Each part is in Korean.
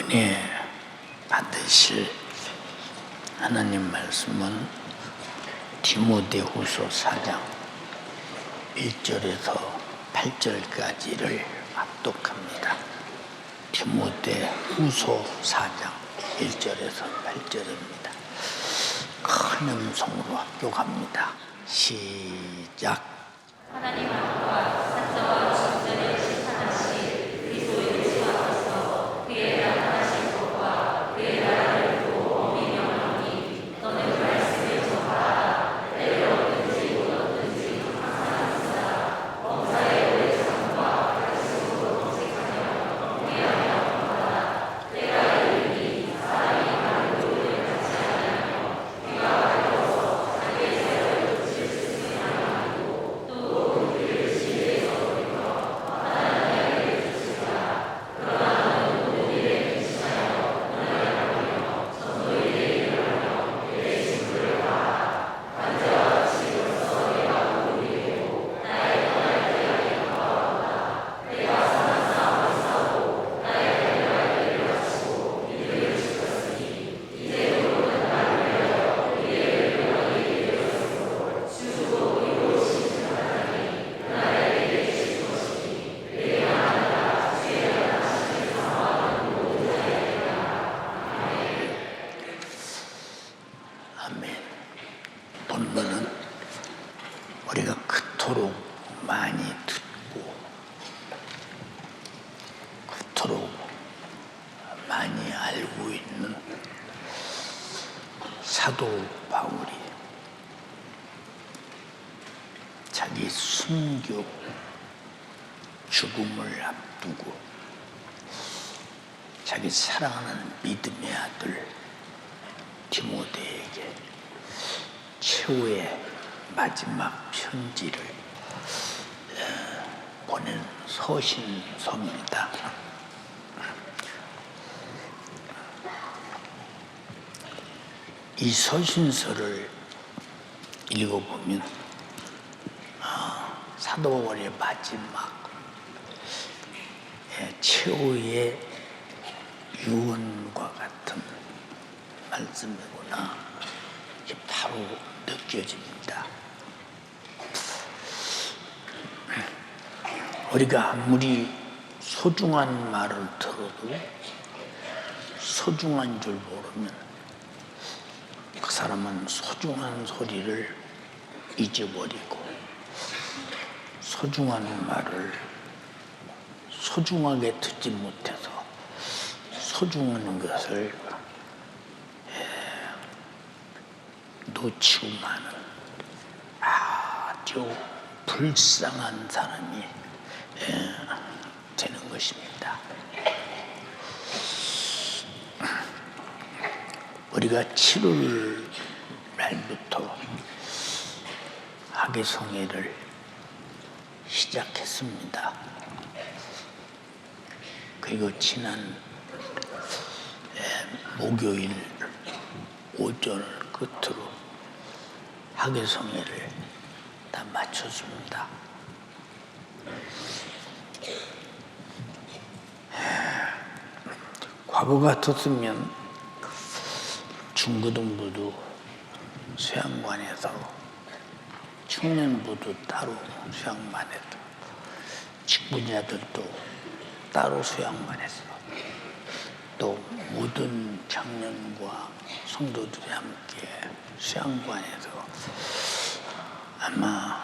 은혜 받으실 하나님 말씀은 디모데후서 4장 1절에서 8절까지를 합독합니다. 디모데후서 4장 1절에서 8절입니다. 큰 음성으로 합독합니다. 시작. 하나님 앞과 산자와 중전에 심판하실 그리스도 예수 앞에서 그의 나타나신 것과 그의 나라를 두고 엄히 명하노니 너는 말씀을 전하라. 때를 얻든지 못 얻든지 항상 있으라. 범사의 오래 참과 갈수록 정직하며 공의하며 공하라. 때가 이르니 사람이 많은 도를 갖지 아니하며 귀가 밝아서 자기의 세월을 붙일 수 있으며 아니고 또 그들을 시대에서부터 하나님 이야기를 주시라. 그러나 너는 모든 일에 근신하여 은혜하며 전도일에 일하며 내 친구를 봐라. 관제와 치료로서 내가 도움이 되고 나의 떠날 때에 가까웠다. 내가 선한 싸움을 싸우고 나의 달려갈 길을 마치고 믿음을 지켰으니 이제 너는 나를 위하여 그의 영광이 이르렀으므로 주고 이루신 하나님이 그날에 내게 주실 것이니 그의 하나님과 주의 나타나심을 사모하는 모든 자에게나. 아멘. 본문은 우리가 그토록 많이 듣고 그토록 많이 알고 있는 사도 바울이 자기 순교 죽음을 앞두고 자기 사랑하는 믿음의 아들 디모데에게 최후의 마지막 편지를 보낸 서신서입니다. 이 서신서를 읽어보면 사도 바울의 마지막 최후의 유언과 같은 말씀이구나 이게 바로 느껴집니다. 우리가 아무리 소중한 말을 들어도 소중한 줄 모르면 그 사람은 소중한 소리를 잊어버리고 소중한 말을 소중하게 듣지 못해서 소중한 것을 놓치고 마는 아주 불쌍한 사람이 되는 것입니다. 우리가 7월 말부터 학예송회를 시작했습니다. 그리고 지난 목요일 오전을 끝으로 학예송회를 다 마쳤습니다. 과거 같았으면 중고등부도 수양관에서 청년부도 따로 수양만 했고 직분자들도 따로 수양만 했어. 또 모든 청년과 성도들이 함께 수양관에서 아마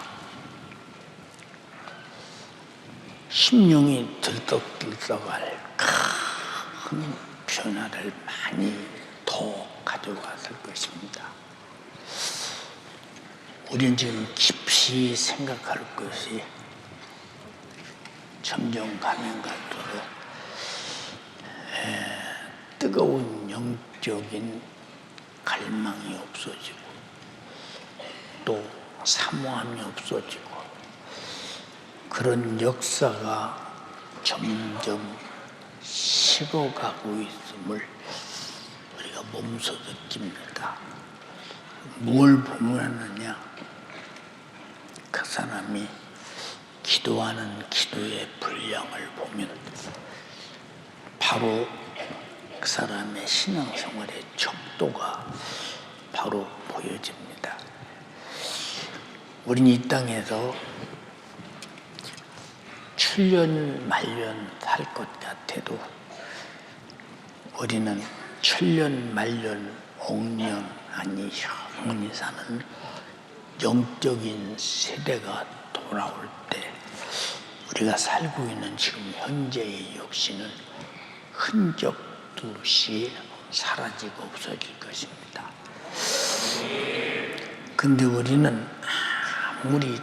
심령이 들썩들썩할 큰 변화를 많이 더 가져왔을 것입니다. 우리는 지금 깊이 생각할 것이 점점 가면 갈수록 뜨거운 영적인 갈망이 없어지고 또 사모함이 없어지고 그런 역사가 점점 식어가고 있음을 우리가 몸소 느낍니다. 뭘 보면하느냐? 그 사람이 기도하는 기도의 분량을 보면 바로 그 사람의 신앙생활의 척도가 바로 보여집니다. 우리는 이 땅에서 7년 말년 살 것 같아도 우리는 7년 말년 억년 아니 영원히 사는 영적인 세대가 돌아올 때 우리가 살고 있는 지금 현재의 역시는 흔적도 없이 사라지고 없어질 것입니다. 근데 우리는 아무리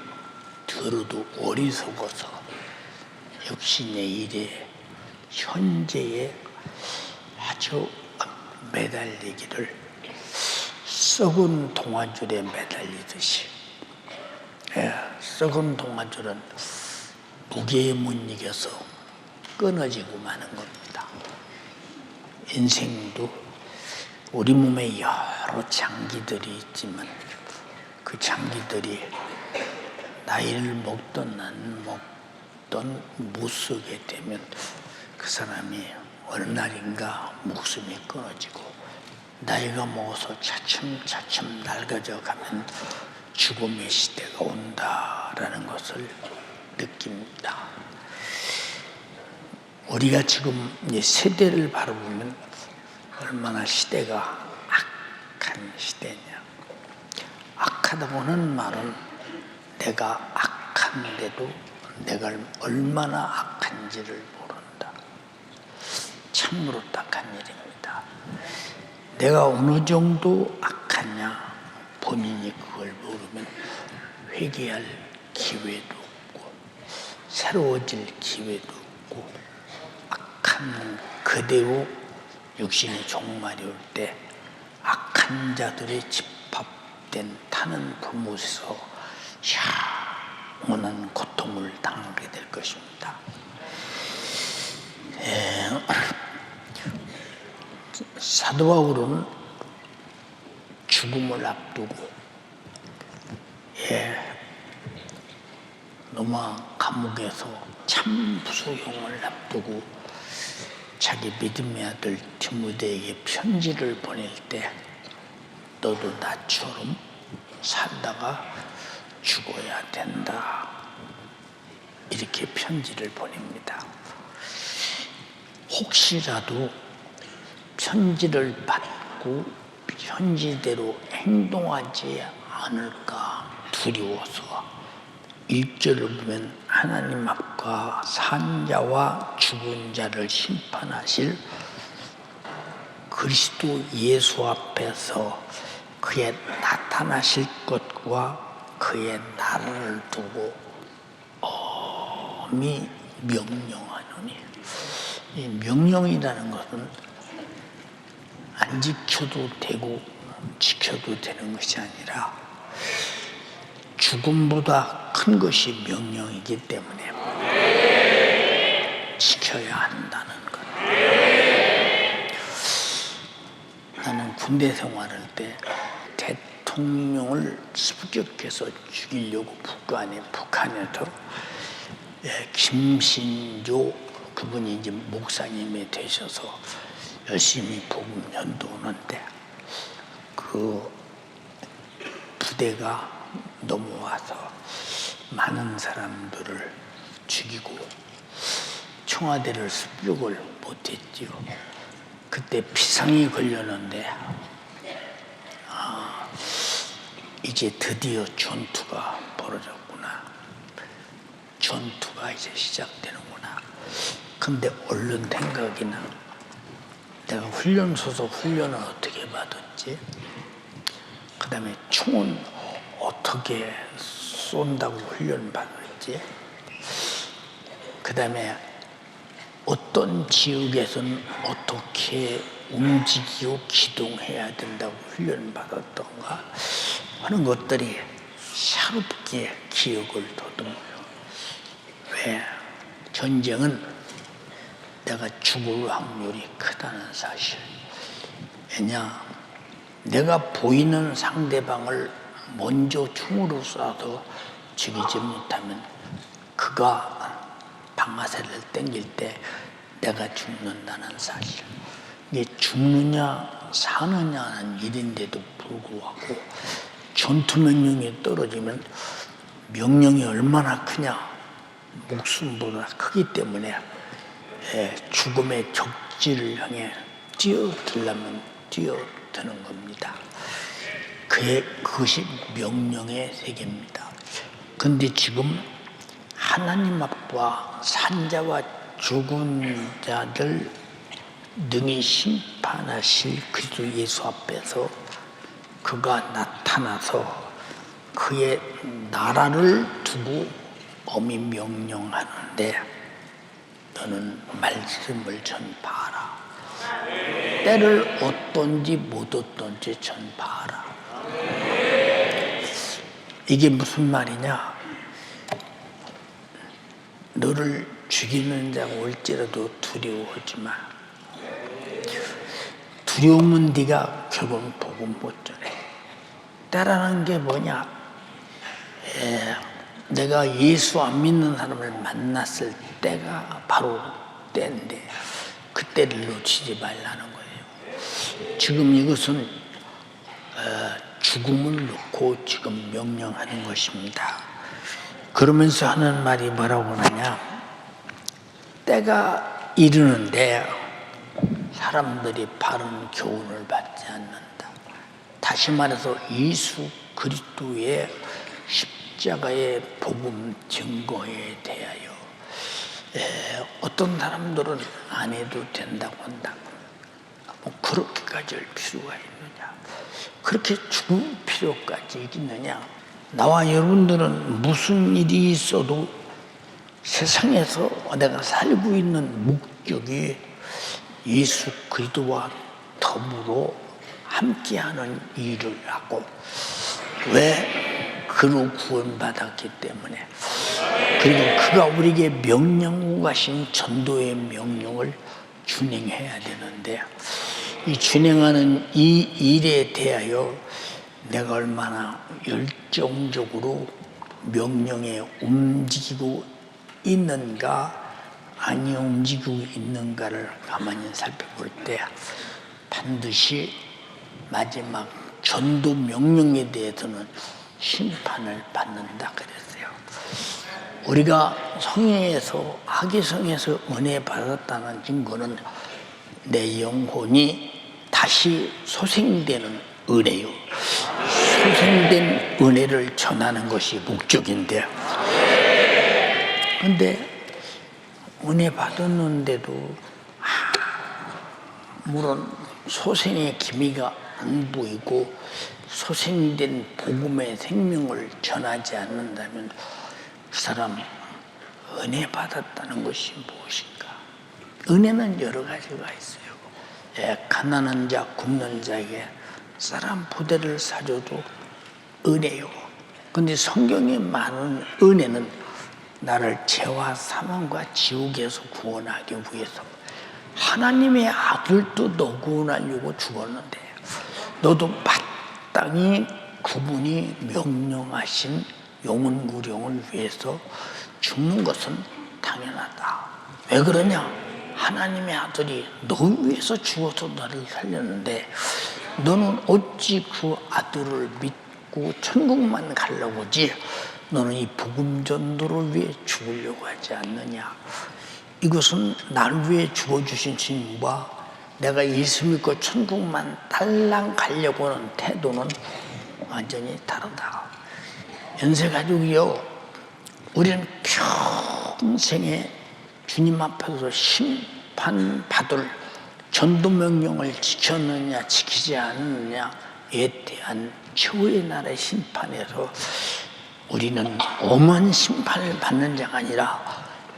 들어도 어리석어서 역시 내일의 현재에 아주 매달리기를 썩은 동아줄에 매달리듯이, 썩은 동아줄은 무게에 못 이겨서 끊어지고 마는 겁니다. 인생도 우리 몸에 여러 장기들이 있지만 그 장기들이 나이를 먹던 안 먹던 못 쓰게 되면 그 사람이 어느 날인가 목숨이 끊어지고 나이가 먹어서 차츰차츰 낡아져 가면 죽음의 시대가 온다라는 것을 느낍니다. 우리가 지금 이 세대를 바라보면 얼마나 시대가 악한 시대냐. 악하다고는 말은 내가 악한데도 내가 얼마나 악한지를 모른다. 참으로 딱한 일입니다. 내가 어느 정도 악하냐 본인이 그걸 모르면 회개할 기회도 없고 새로워질 기회도 없고 악한 그대로 육신의 종말이 올 때 악한 자들의 집합된 타는 불못에서 영원한 고통을 당하게 될 것입니다. 사도 바울은 죽음을 앞두고 로마 감옥에서 참수형을 앞두고 자기 믿음의 아들 디모데에게 편지를 보낼 때 너도 나처럼 살다가 죽어야 된다. 이렇게 편지를 보냅니다. 혹시라도 편지를 받고 편지대로 행동하지 않을까 두려워서 1절을 보면 하나님 앞과 산 자와 죽은 자를 심판하실 그리스도 예수 앞에서 그의 나타나실 것과 그의 나라를 두고 엄히 명령하노니, 이 명령이라는 것은 안 지켜도 되고 지켜도 되는 것이 아니라 죽음보다 큰 것이 명령이기 때문에 지켜야 한다는 것. 나는 군대 생활할 때 대통령을 습격해서 죽이려고 북한에서 김신조 그분이 이제 목사님이 되셔서 열심히 복음 전도하는데 그 부대가 넘어와서 많은 사람들을 죽이고 청와대를 습격을 못했지요. 그때 비상이 걸렸는데 이제 드디어 전투가 벌어졌구나. 전투가 이제 시작되는구나. 근데 얼른 생각이 나. 내가 훈련소서 훈련을 어떻게 받았지? 그 다음에 총은 어떻게 쏜다고 훈련 받았지? 그 다음에 어떤 지역에서는 어떻게 움직이고 기동해야 된다고 훈련 받았던가 하는 것들이 새롭게 기억을 더듬어요. 왜? 전쟁은 내가 죽을 확률이 크다는 사실. 왜냐? 내가 보이는 상대방을 먼저 총으로 쏴서 죽이지 못하면 그가 방아쇠를 당길 때 내가 죽는다는 사실. 이게 죽느냐 사느냐는 일인데도 불구하고 전투명령이 떨어지면 명령이 얼마나 크냐, 목숨보다 크기 때문에 죽음의 적지를 향해 뛰어들려면 뛰어드는 겁니다. 그것이 명령의 세계입니다. 그런데 지금 하나님 앞과 산자와 죽은 자들 능히 심판하실 그리스도 예수 앞에서 그가 나타나서 그의 나라를 두고 엄히 명령하는데 너는 말씀을 전파하라. 때를 얻든지 못 얻든지 전파하라. 이게 무슨 말이냐? 너를 죽이는 자가 올지라도 두려워하지 마. 두려우면 네가 결국은 복음 못 전해. 때라는 게 뭐냐? 내가 예수 안 믿는 사람을 만났을 때가 바로 때인데 그때를 놓치지 말라는 거예요. 지금 이것은 죽음을 놓고 지금 명령하는 것입니다. 그러면서 하는 말이 뭐라고 하냐? 때가 이르는데 사람들이 바른 교훈을 받지 않는다. 다시 말해서 예수 그리스도의 십자가의 복음 증거에 대하여 어떤 사람들은 안 해도 된다고 한다. 뭐 그렇게까지 할 필요가 있느냐? 그렇게 죽을 필요까지 있느냐? 나와 여러분들은 무슨 일이 있어도 세상에서 내가 살고 있는 목적이 예수 그리스도와 더불어 함께하는 일을 하고, 왜? 그로 구원받았기 때문에, 그리고 그가 우리에게 명령하고 가신 전도의 명령을 준행해야 되는데, 이 준행하는 이 일에 대하여 내가 얼마나 열정적으로 명령에 움직이고 있는가 아니 움직이고 있는가를 가만히 살펴볼 때 반드시 마지막 전도 명령에 대해서는 심판을 받는다 그랬어요. 우리가 성령에서 학위성에서 은혜 받았다는 증거는 내 영혼이 다시 소생되는 은혜요. 소생된 은혜를 전하는 것이 목적인데, 근데 은혜 받았는데도 물론 소생의 기미가 안 보이고 소생된 복음의 생명을 전하지 않는다면 그 사람 은혜 받았다는 것이 무엇인가? 은혜는 여러 가지가 있어요. 가난한 자, 굶는 자에게 쌀 부대를 사줘도 은혜요. 근데 성경에 많은 은혜는 나를 죄와 사망과 지옥에서 구원하기 위해서 하나님의 아들도 너 구원하려고 죽었는데 너도 마땅히 그분이 명령하신 영혼구령을 위해서 죽는 것은 당연하다. 왜 그러냐? 하나님의 아들이 너 위해서 죽어서 너를 살렸는데 너는 어찌 그 아들을 믿고 천국만 가려고 하지 너는 이 복음 전도를 위해 죽으려고 하지 않느냐? 이것은 나를 위해 죽어주신 주님과 내가 예수 믿고 천국만 달랑 가려고 하는 태도는 완전히 다르다. 연세가족이요, 우리는 평생에 주님 앞에서 심판받을 전도명령을 지켰느냐 지키지 않느냐에 대한 최후의 날의 심판에서 우리는 엄한 심판을 받는 자가 아니라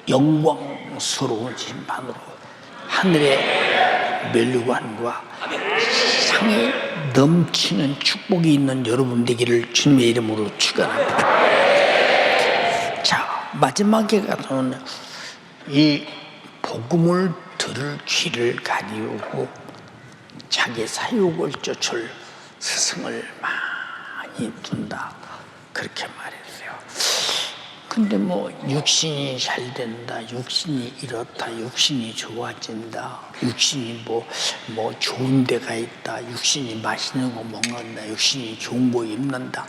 영광스러운 심판으로 하늘의 멸류관과 상에 넘치는 축복이 있는 여러분 되기를 주님의 이름으로 축원합니다. 자, 마지막에 가서는 이 복음을 들을 귀를 가리우고 자기 사욕을 쫓을 스승을 많이 둔다, 그렇게 말했어요. 근데 뭐 육신이 잘 된다, 육신이 이렇다, 육신이 좋아진다, 육신이 뭐 좋은 데가 있다, 육신이 맛있는 거 먹는다, 육신이 좋은 거 입는다.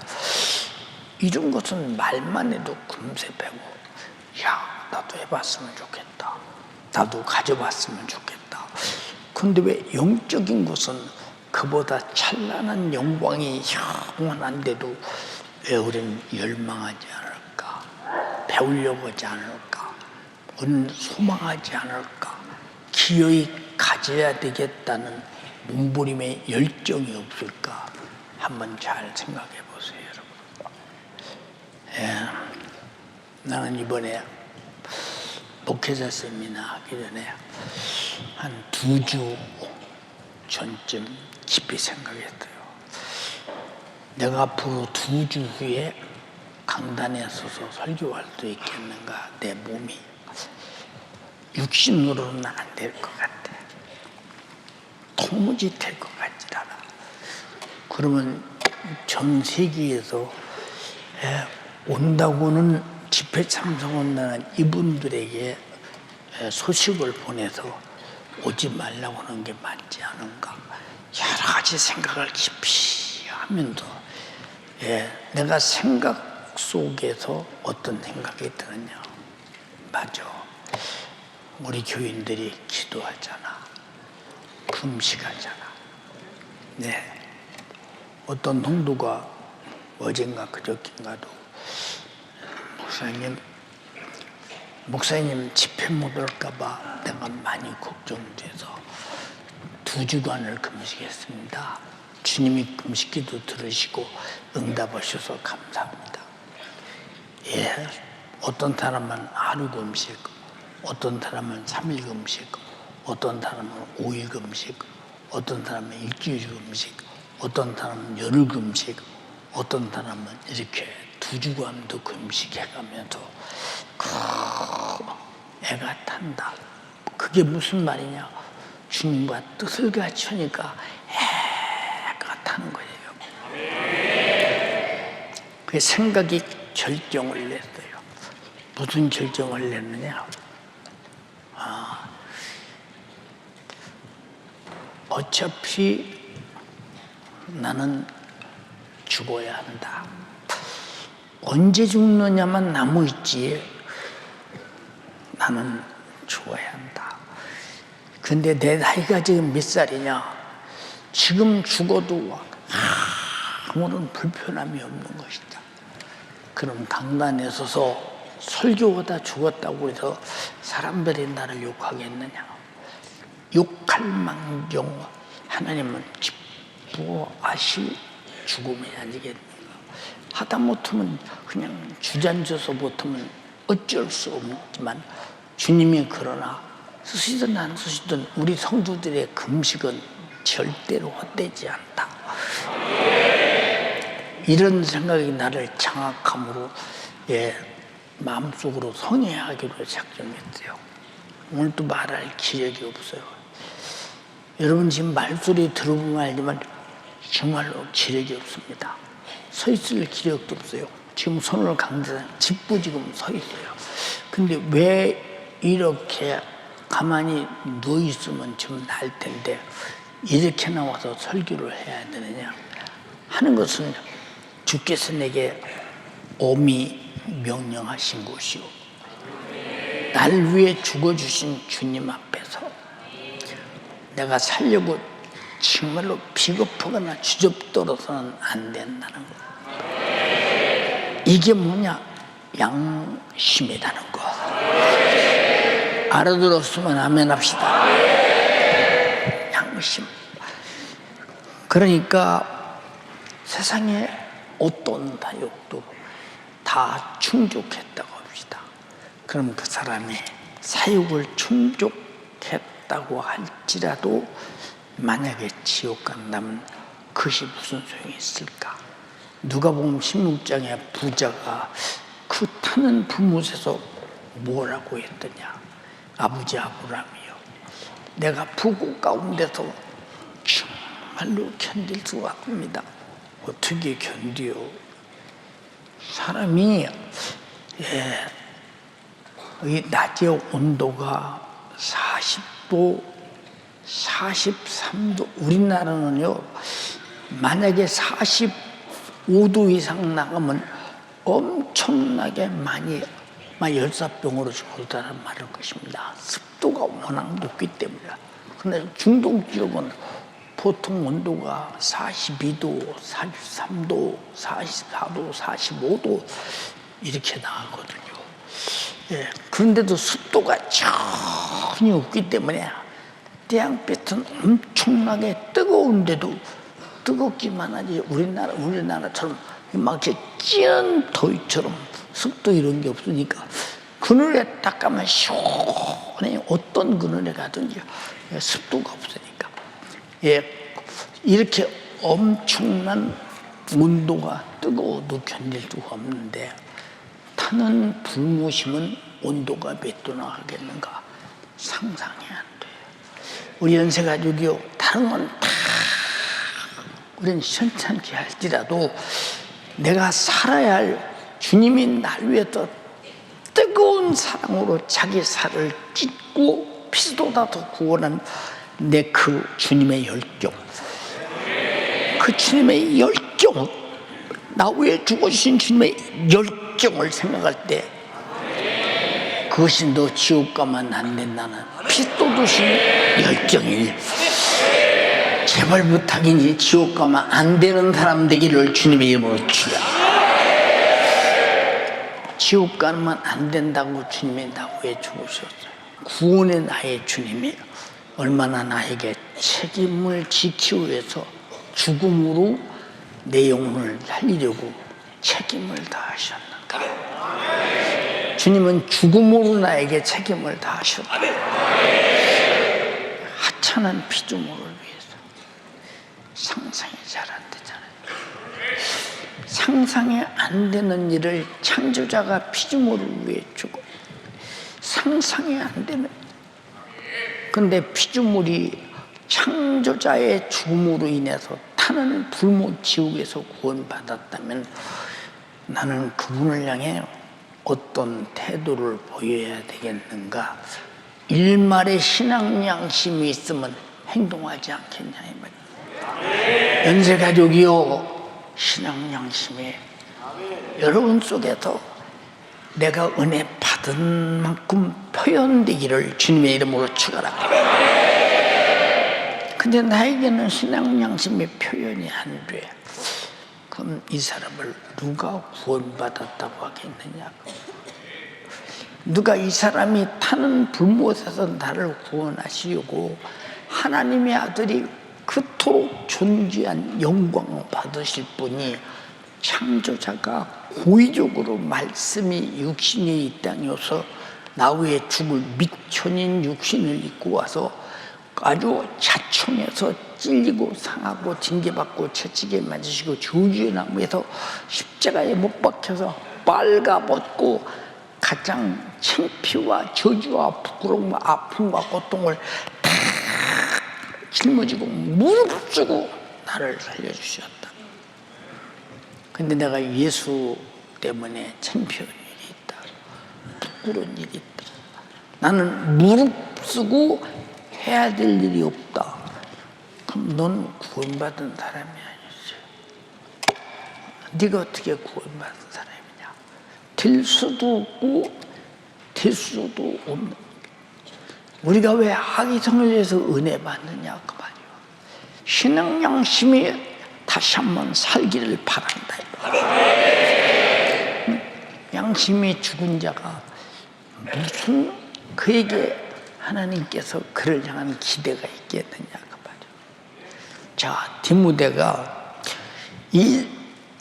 이런 것은 말만 해도 금세 배고, 야, 나도 해봤으면 좋겠다, 나도 가져봤으면 좋겠다. 근데 왜 영적인 것은 그보다 찬란한 영광이 영원한데도 왜 우리는 열망하지 않을까? 배우려고 하지 않을까? 우리는 소망하지 않을까? 기어이 가져야 되겠다는 몸부림의 열정이 없을까? 한번 잘 생각해 보세요, 여러분. 예, 나는 이번에 목회자 세미나 하기 전에 한 2주 전쯤 깊이 생각했어요. 내가 앞으로 2주 후에 강단에 서서 설교할 수 있겠는가. 내 몸이 육신으로는 안 될 것 같아. 도무지 될 것 같지 않아. 그러면 전 세계에서 온다고는 집회 참석한다는 이분들에게 소식을 보내서 오지 말라고 하는 게 맞지 않은가. 여러 가지 생각을 깊이 하면서 내가 생각 속에서 어떤 생각이 드느냐. 맞아. 우리 교인들이 기도하잖아. 금식하잖아. 네. 어떤 성도가 어젠가 그저께인가도 목사님 집회 못 올까 봐 내가 많이 걱정돼서 2주간을 금식했습니다. 주님이 금식기도 들으시고 응답하셔서 감사합니다. 예, 어떤 사람은 하루 금식, 어떤 사람은 3일 금식, 어떤 사람은 5일 금식, 어떤 사람은 일주일 금식, 어떤 사람은 열흘 금식, 어떤 사람은 이렇게 2주간도 금식해가면서 애가 탄다. 그게 무슨 말이냐? 주님과 뜻을 같이 하니까 애가 타는 거예요. 그 생각이 결정을 냈어요. 무슨 결정을 냈느냐? 어차피 나는 죽어야 한다. 언제 죽느냐만 남아있지 나는 죽어야 한다. 근데 내 나이가 지금 몇 살이냐? 지금 죽어도 아무런 불편함이 없는 것이다. 그럼 강단에 서서 설교하다 죽었다고 해서 사람들이 나를 욕하겠느냐? 욕할 망정 하나님은 기뻐하실 죽음이 아니겠는가? 하다못하면 그냥 주저앉아서 못하면 어쩔 수 없지만 주님이 그러나 쓰시든 안 쓰시든 우리 성도들의 금식은 절대로 헛되지 않다. 이런 생각이 나를 장악함으로 마음속으로 성회하기로 작정했어요. 오늘도 말할 기력이 없어요. 여러분 지금 말소리 들어보면 알지만 정말로 기력이 없습니다. 서 있을 기력도 없어요. 지금 손을 강대상 짚고 지금 서 있어요. 근데 왜 이렇게 가만히 누워 있으면 좀 나을 텐데 이렇게 나와서 설교를 해야 되느냐 하는 것은 주께서 내게 엄히 명령하신 것이요. 날 위해 죽어주신 주님 앞에서 내가 살려고 정말로 비겁하거나 주접떨어서는 안 된다는 것. 이게 뭐냐? 양심이라는 거. 알아들었으면 아멘 합시다. 양심. 그러니까 세상에 어떤 다욕도 다 충족했다고 합시다. 그럼 그 사람이 사욕을 충족했다고 할지라도 만약에 지옥 간다면 그것이 무슨 소용이 있을까? 누가복음 16장에 부자가 그 타는 부못에서 뭐라고 했더냐? 아버지 아브라함이요, 내가 부고 가운데서 정말로 견딜 수가 없습니다. 어떻게 견디요? 사람이 이 낮의 온도가 40도, 43도, 우리나라는요, 만약에 45도 이상 나가면 엄청나게 많이 열사병으로 죽었다는 말일 것입니다. 습도가 워낙 높기 때문이라. 그런데 중동 지역은 보통 온도가 42도, 43도, 44도, 45도 이렇게 나가거든요. 그런데도 습도가 전혀 없기 때문에 태양빛은 엄청나게 뜨거운데도 뜨겁기만 하지 우리나라처럼 막 이렇게 찌는 더위처럼 습도 이런 게 없으니까 그늘에 딱 가면 시원해. 어떤 그늘에 가든지 습도가 없으니까. 이렇게 엄청난 온도가 뜨거워도 견딜 수가 없는데 타는 불모심은 온도가 몇 도나 하겠는가 상상이 안 돼요. 우리 연세가족이요, 다른 건 다 우리는 현찮게 할지라도 내가 살아야 할 주님이 날 위해서 뜨거운 사랑으로 자기 살을 찢고 피쏟아서 구원한 내 그 주님의 열정, 그 주님의 열정, 나 위해 죽어주신 주님의 열정을 생각할 때 그것이 너 지옥 가면 안 된다는 피쏟으신 열정이니 제발 부탁이니 지옥 가면 안 되는 사람 되기를 주님의 이름으로 주라. 지옥 가면 안 된다고 주님이 나 위해 죽으셨어요. 구원의 나의 주님이 얼마나 나에게 책임을 지키기 위해서 죽음으로 내 영혼을 살리려고 책임을 다하셨는가. 주님은 죽음으로 나에게 책임을 다하셨다. 하찮은 피조물을 위해서. 상상이 잘 안 되잖아요. 상상이 안 되는 일을 창조자가 피조물을 위해 주고, 상상이 안 되는. 근데 피조물이 창조자의 죽음으로 인해서 타는 불모 지옥에서 구원받았다면 나는 그분을 향해 어떤 태도를 보여야 되겠는가? 일말의 신앙 양심이 있으면 행동하지 않겠냐 이 말이에요. 연세가족이요, 신앙 양심이 여러분 속에서 내가 은혜 받은 만큼 표현되기를 주님의 이름으로 축원합니다. 근데 나에게는 신앙 양심의 표현이 안 돼. 그럼 이 사람을 누가 구원받았다고 하겠느냐? 누가 이 사람이 타는 불못에서 나를 구원하시려고 하나님의 아들이 그토록 존귀한 영광을 받으실 분이 창조자가 고의적으로 말씀이 육신이 이 땅에 와서 나 위에 죽을 미천인 육신을 입고 와서 아주 자청해서 찔리고 상하고 징계받고 채찍에 맞으시고 저주의 나무에서 십자가에 못 박혀서 빨가벗고 가장 창피와 저주와 부끄러움과 아픔과 고통을 다 짊어지고 무릎 쓰고 나를 살려주셨다. 근데 내가 예수 때문에 창피한 일이 있다, 부끄러운 일이 있다. 나는 무릎 쓰고 해야 될 일이 없다. 그럼 넌 구원받은 사람이 아니지. 네가 어떻게 구원받은 사람이냐? 될 수도 없고 될 수도 없는. 우리가 왜 악의성을 위해서 은혜 받느냐 그 말이요. 신앙 양심이 다시 한번 살기를 바란다. 양심이 죽은 자가 무슨 그에게 하나님께서 그를 향한 기대가 있겠느냐 그 말이요. 자, 디모데가 이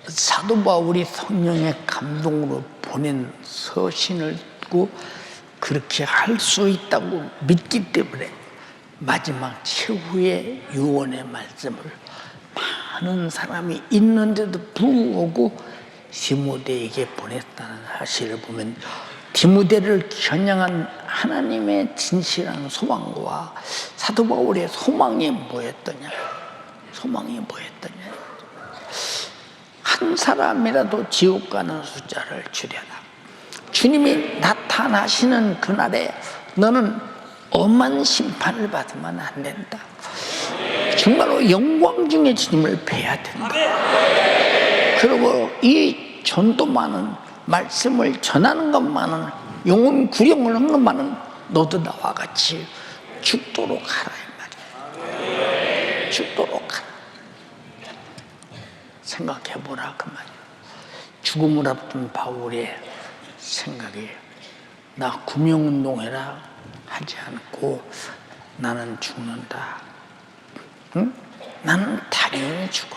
사도 바울이 성령의 감동으로 보낸 서신을 듣고 그렇게 할 수 있다고 믿기 때문에 마지막 최후의 유언의 말씀을 많은 사람이 있는데도 불구하고 디모데에게 보냈다는 사실을 보면 디모데를 겨냥한 하나님의 진실한 소망과 사도 바울의 소망이 뭐였더냐? 소망이 뭐였더냐? 한 사람이라도 지옥 가는 숫자를 줄여라. 주님이 나타나시는 그날에 너는 엄한 심판을 받으면 안 된다. 정말로 영광 중에 주님을 뵈야 된다. 그리고 이 전도만은, 말씀을 전하는 것만은, 영혼 구령을 하는 것만은 너도 나와 같이 죽도록 하라 이 말이야. 죽도록 하라. 생각해보라 그 말이야. 죽음을 앞둔 바울의 생각이, 나 구명운동해라 하지 않고 나는 죽는다. 응? 나는 당연히 죽어.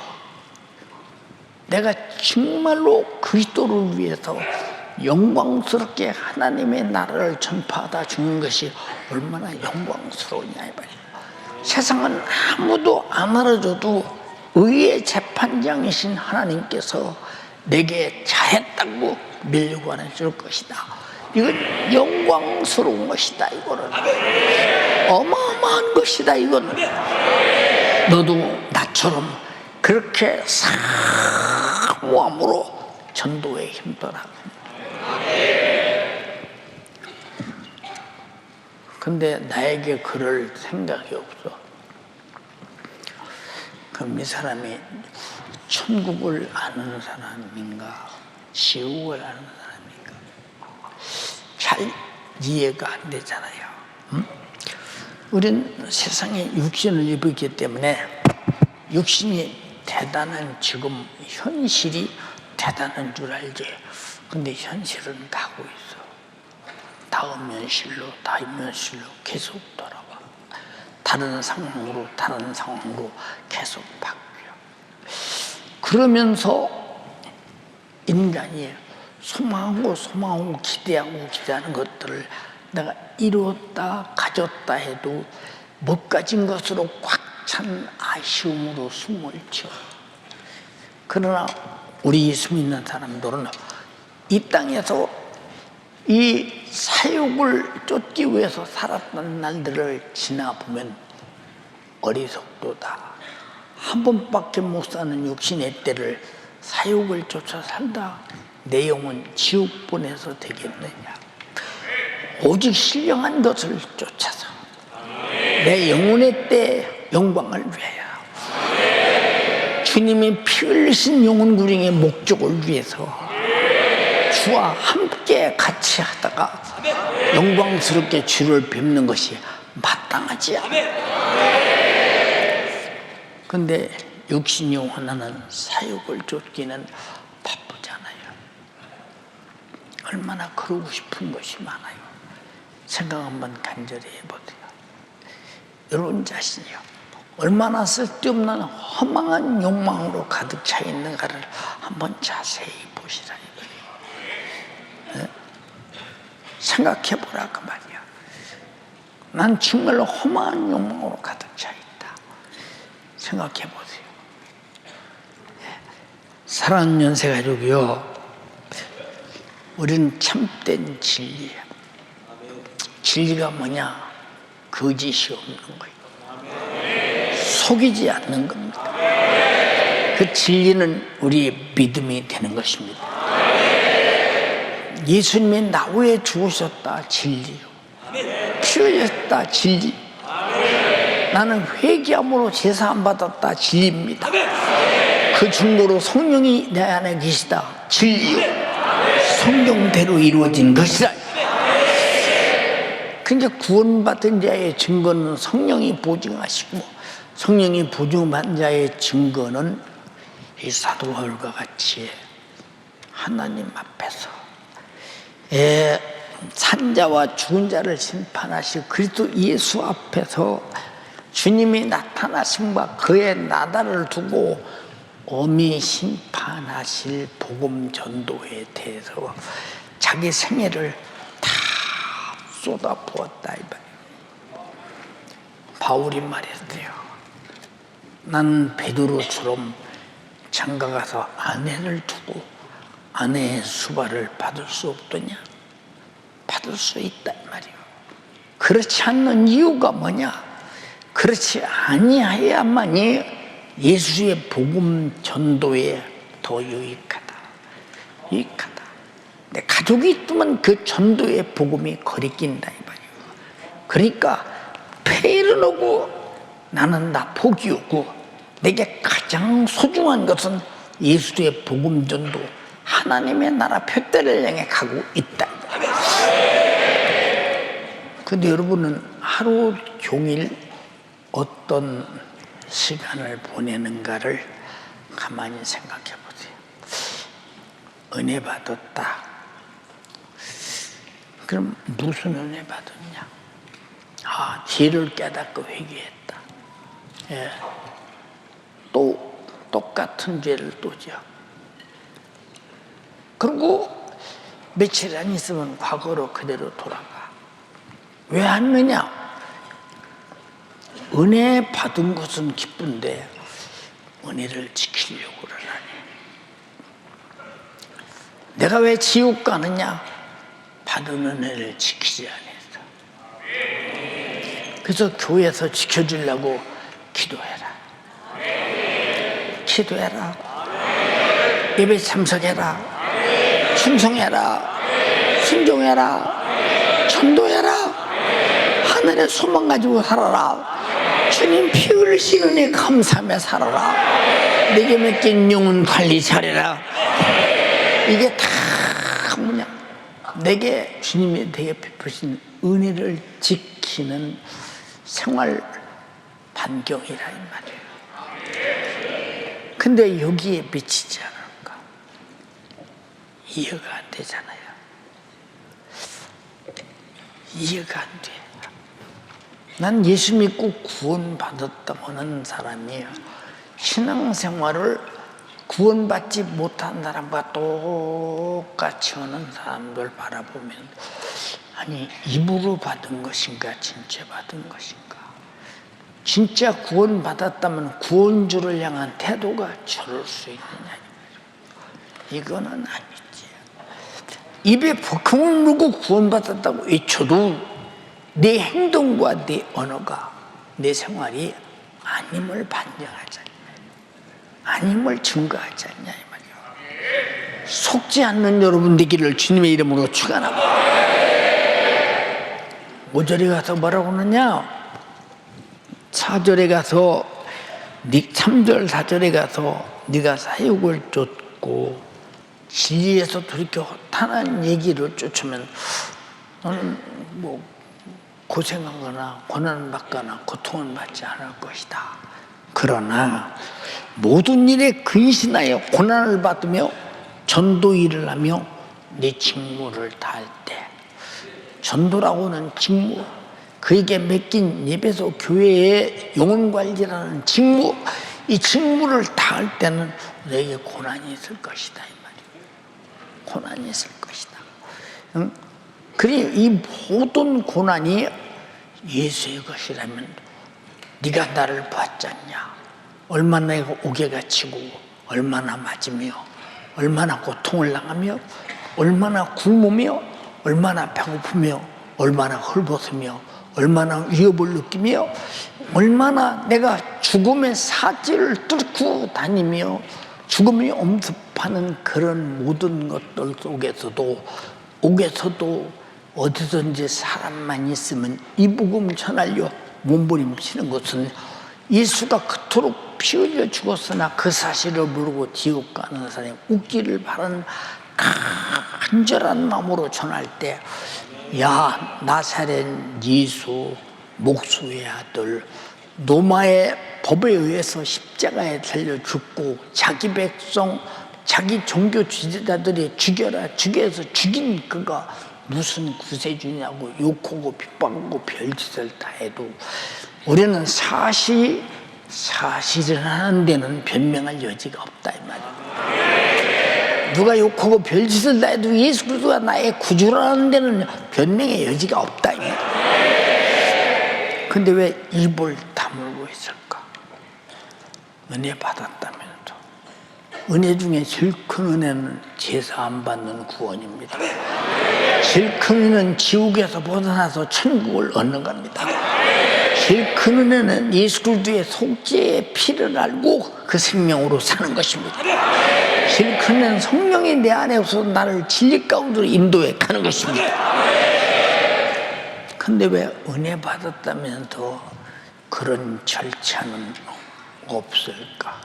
내가 정말로 그리스도를 위해서 영광스럽게 하나님의 나라를 전파하다 죽는 것이 얼마나 영광스러우냐 이 말이야. 세상은 아무도 안 알아줘도 의의 재판장이신 하나님께서 내게 잘했다고 밀려고 안 해줄 것이다. 이건 영광스러운 것이다. 이거는 어마어마한 것이다. 이거는 너도 나처럼 그렇게 사모함으로 전도에 힘써라. 근데 나에게 그럴 생각이 없어. 그럼 이 사람이 천국을 아는 사람인가, 지옥을 아는 사람인가, 잘 이해가 안 되잖아요. 응? 우린 세상에 육신을 입었기 때문에 육신이 대단한, 지금 현실이 대단한 줄 알지. 근데 현실은 가고 있어. 다음 현실로 계속 돌아와. 다른 상황으로 계속 바뀌어. 그러면서 인간이 소망하고 기대하는 것들을 내가 이뤘다 가졌다 해도 못 가진 것으로 꽉 찬 아쉬움으로 숨을 쉬어. 그러나 우리 예수 믿는 사람들은 이 땅에서 이 사욕을 쫓기 위해서 살았던 날들을 지나보면 어리석도다. 한 번밖에 못 사는 육신의 때를 사욕을 쫓아 살다 내 영혼 지옥 보내서 되겠느냐. 오직 신령한 것을 쫓아서 내 영혼의 때 영광을 위하여, 주님이 피 흘리신 영혼 구령의 목적을 위해서 주와 함께 같이 하다가 영광스럽게 주를 뵙는 것이 마땅하지 않아. 근데 육신이 원하는 사욕을 쫓기는 바쁘잖아요. 얼마나 그러고 싶은 것이 많아요. 생각 한번 간절히 해보세요. 여러분 자신이요, 얼마나 쓸데없는 허망한 욕망으로 가득 차 있는가를 한번 자세히 보시라. 네? 생각해보라 그 말이야. 난 정말로 허망한 욕망으로 가득 차 있다. 생각해보세요. 사랑하는 연세가족이요, 우리는 참된 진리야. 진리가 뭐냐? 거짓이 없는 거예요. 속이지 않는 겁니다. 그 진리는 우리의 믿음이 되는 것입니다. 예수님이 나 위해 죽으셨다, 진리요. 피 흘렸다, 진리. 나는 회개함으로 제사함 받았다, 진리입니다. 그 증거로 성령이 내 안에 계시다, 진리요. 성경대로 이루어진 것이다. 그러니까 구원받은 자의 증거는 성령이 보증하시고, 성령이 보증한 자의 증거는 이 사도 바울과 같이 하나님 앞에서 산자와 죽은 자를 심판하시고 그리스도 예수 앞에서 주님이 나타나심과 그의 나다를 두고 엄히 심판하실 복음 전도에 대해서 자기 생애를 다 쏟아부었다 이 말이에요. 바울이 말했대요. 나는 베드로처럼 장가가서 아내를 두고 아내의 수발을 받을 수 없더냐? 받을 수 있다 이 말이에요. 그렇지 않는 이유가 뭐냐? 그렇지 아니하야만이 예수의 복음 전도에 더 유익하다. 내 가족이 있으면 그 전도의 복음이 거리낀다 이 말이에요. 그러니까 폐일은 오고 나는 나 복이 오고 내게 가장 소중한 것은 예수의 복음 전도, 하나님의 나라 표대를 향해 가고 있다. 근데 여러분은 하루 종일 어떤 시간을 보내는가를 가만히 생각해 보세요. 은혜 받았다. 그럼 무슨 은혜 받았냐? 아, 죄를 깨닫고 회개했다. 예. 또 똑같은 죄를 또 지어. 그리고 며칠 안 있으면 과거로 그대로 돌아가. 왜 하느냐? 은혜 받은 것은 기쁜데 은혜를 지키려고 그러라니. 내가 왜 지옥 가느냐? 받은 은혜를 지키지 않아서. 그래서 교회에서 지켜주려고 기도해라. 기도해라. 예배 참석해라. 충성해라. 순종해라. 전도해라. 하늘의 소망 가지고 살아라. 주님 피 흘리시니 감사하며 살아라. 내게 맡긴 영혼 관리 잘해라. 이게 다 뭐냐? 내게 주님이 되게 베푸신 은혜를 지키는 생활 반경이라 이 말이에요. 근데 여기에 미치지 않을까? 이해가 안 되잖아요. 이해가 안 돼. 난 예수 믿고 구원받았다고 하는 사람이에요. 신앙생활을 구원받지 못한 사람과 똑같이 하는 사람들 바라보면, 아니 입으로 받은 것인가 진짜 받은 것인가? 진짜 구원받았다면 구원주를 향한 태도가 저럴 수 있느냐? 이거는 아니지. 입에 복음을 물고 구원받았다고 외쳐도 내 행동과 내 언어가, 내 생활이 아님을 반증하지 않냐, 아님을 증거하지 않냐 이 말이야. 속지 않는 여러분 되기를 주님의 이름으로 축원합니다. 5절에 가서 뭐라고 하느냐? 4절에 가서 3절 4절에 가서 네가 사육을 쫓고 진리에서 돌이켜 타는 얘기를 쫓으면 너는 뭐 고생하거나 고난을 받거나 고통을 받지 않을 것이다. 그러나 모든 일에 근신하여 고난을 받으며 전도 일을 하며 네 직무를 다할 때, 전도라고는 직무, 그에게 맡긴 예배소 교회의 영혼관리라는 직무, 이 직무를 다할 때는 너에게 고난이 있을 것이다 이 말이에요. 고난이 있을 것이다. 응? 그래, 이 모든 고난이 예수의 것이라면 네가 나를 봤지 않냐? 얼마나 내가 옥에가 치고 얼마나 맞으며 얼마나 고통을 당하며 얼마나 굶으며 얼마나 배고프며 얼마나 헐벗으며 얼마나 위협을 느끼며 얼마나 내가 죽음의 사지를 뚫고 다니며 죽음이 엄습하는 그런 모든 것들 속에서도 어디든지 사람만 있으면 이 복음 전하려 몸부림치는 것은 예수가 그토록 피 흘려 죽었으나 그 사실을 모르고 지옥 가는 사람이 웃기를 바라는 간절한 마음으로 전할 때, 야 나사렛 예수 목수의 아들, 로마의 법에 의해서 십자가에 달려 죽고 자기 백성, 자기 종교 지지자들이 죽여서 죽인 그가 무슨 구세주냐고 욕하고 핍박하고 별짓을 다 해도 우리는 사실을 하는 데는 변명할 여지가 없다 이 말이야. 누가 욕하고 별짓을 다 해도 예수 그리스도가 나의 구주라는 데는 변명의 여지가 없다 이 말이야. 근데 왜 입을 다물고 있을까? 은혜 받았다면서. 은혜 중에 제일 큰 은혜는 제사 안 받는 구원입니다. 제일 큰 은혜는 지옥에서 벗어나서 천국을 얻는 겁니다. 제일 큰 은혜는 예수 그리스도의 속죄의 피를 알고 그 생명으로 사는 것입니다. 제일 큰 은혜는 성령이 내 안에 없어서 나를 진리 가운데로 인도해 가는 것입니다. 근데 왜 은혜 받았다면서 그런 절차는 없을까?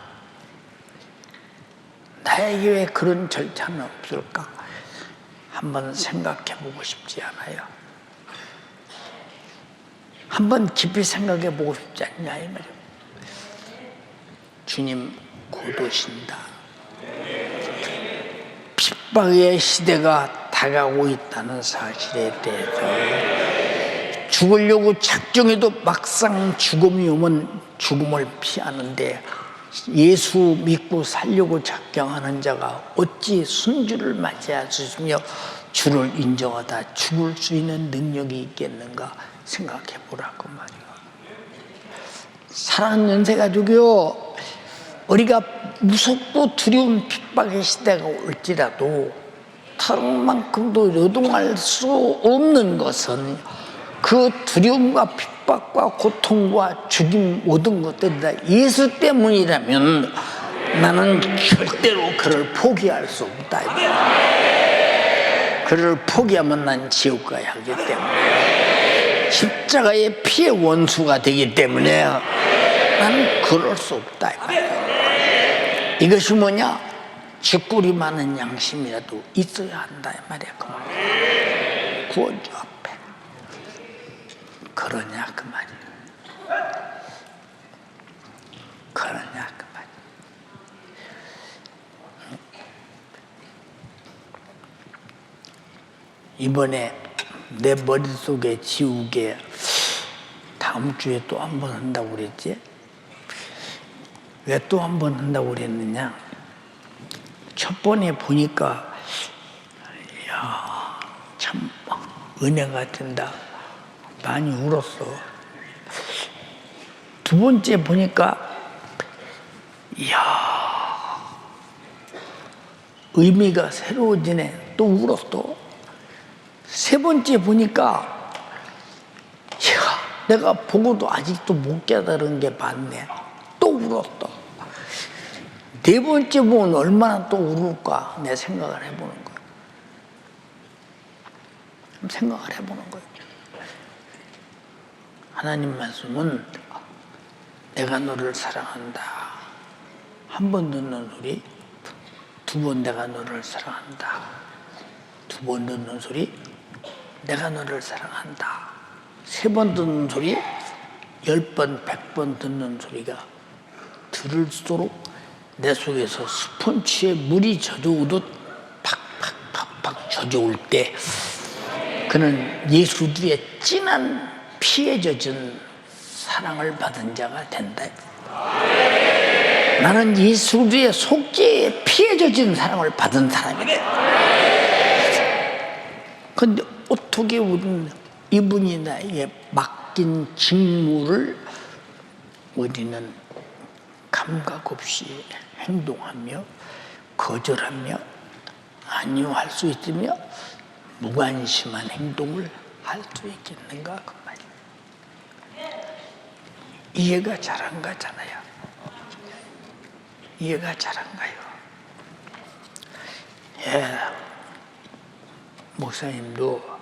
나에게 왜 그런 절차는 없을까? 한번 생각해 보고 싶지 않아요? 한번 깊이 생각해 보고 싶지 않냐 이 말이에요. 주님 곧 오신다. 핍박의 시대가 다가오고 있다는 사실에 대해서 죽으려고 작정해도 막상 죽음이 오면 죽음을 피하는데 예수 믿고 살려고 작정하는 자가 어찌 순주를 맞이할 수 있으며 주를 인정하다 죽을 수 있는 능력이 있겠는가 생각해 보라고 말이요. 사랑하는 연세가족이요, 우리가 무섭고 두려운 핍박의 시대가 올지라도 다른 만큼도 요동할 수 없는 것은 그 두려움과 핍박과 고통과 죽임 모든 것들이 다 예수 때문이라면 나는 절대로 그를 포기할 수 없다. 그를 포기하면 난 지옥 가야 하기 때문에, 십자가의 피의 원수가 되기 때문에 나는 그럴 수 없다. 이것이 뭐냐? 쥐꼬리 많은 양심이라도 있어야 한다 이 말이야. 그 말이야. 구원주 앞에 그러냐 그 말이야. 그러냐 그 말이야. 이번에 내 머릿속에 지우개 다음 주에 또 한 번 한다고 그랬지? 왜 또 한 번 한다고 그랬느냐? 첫 번에 보니까 이야, 참 은혜가 된다. 많이 울었어. 두 번째 보니까 이야, 의미가 새로워지네. 또 울었어. 세 번째 보니까 이야, 내가 보고도 아직도 못 깨달은 게 많네. 또 울었어. 네 번째 보면 얼마나 또 울을까 내 생각을 해보는 거예요. 생각을 해보는 거예요. 하나님 말씀은 내가 너를 사랑한다. 한 번 듣는 소리, 두 번 내가 너를 사랑한다. 두 번 듣는 소리, 내가 너를 사랑한다. 세 번 듣는 소리, 10번, 100번 듣는 소리가 들을수록 내 속에서 스펀지에 물이 젖어오듯 팍팍팍팍 젖어올 때 그는 예수 그리스도의 진한 피에 젖은 사랑을 받은 자가 된다. 나는 예수 그리스도의 속죄에 피에 젖은 사랑을 받은 사람이다. 그런데 어떻게 이분이 나에게 맡긴 직무를 우리는 감각 없이 행동하며 거절하며 아니요할 수 있으며 무관심한 행동을 할 수 있겠는가 그 말이에요. 이해가 잘 안 가잖아요. 이해가 잘 안 가요. 예, 목사님도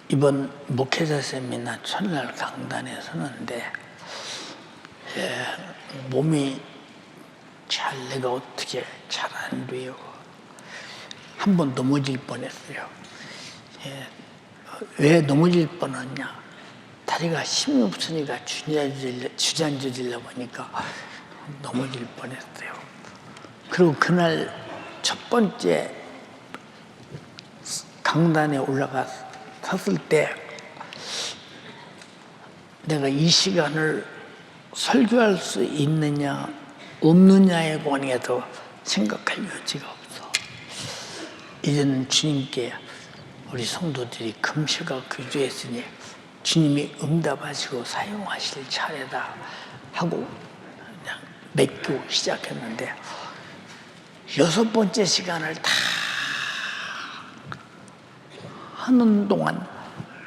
이번 목회자 세미나 첫날 강단에 서는데 몸이 잘 내가 어떻게 잘 안 돼요. 한 번 넘어질 뻔했어요. 왜 넘어질 뻔했냐? 다리가 힘이 없으니까 주저앉으려 보니까 넘어질 뻔했어요. 그리고 그날 첫 번째 강단에 올라가 섰을 때 내가 이 시간을 설교할 수 있느냐 없느냐에 관해서 생각할 여지가 없어. 이제는 주님께 우리 성도들이 금식과 교제했으니 주님이 응답하시고 사용하실 차례다 하고 그냥 맡기고 시작했는데 6번째 시간을 다 하는 동안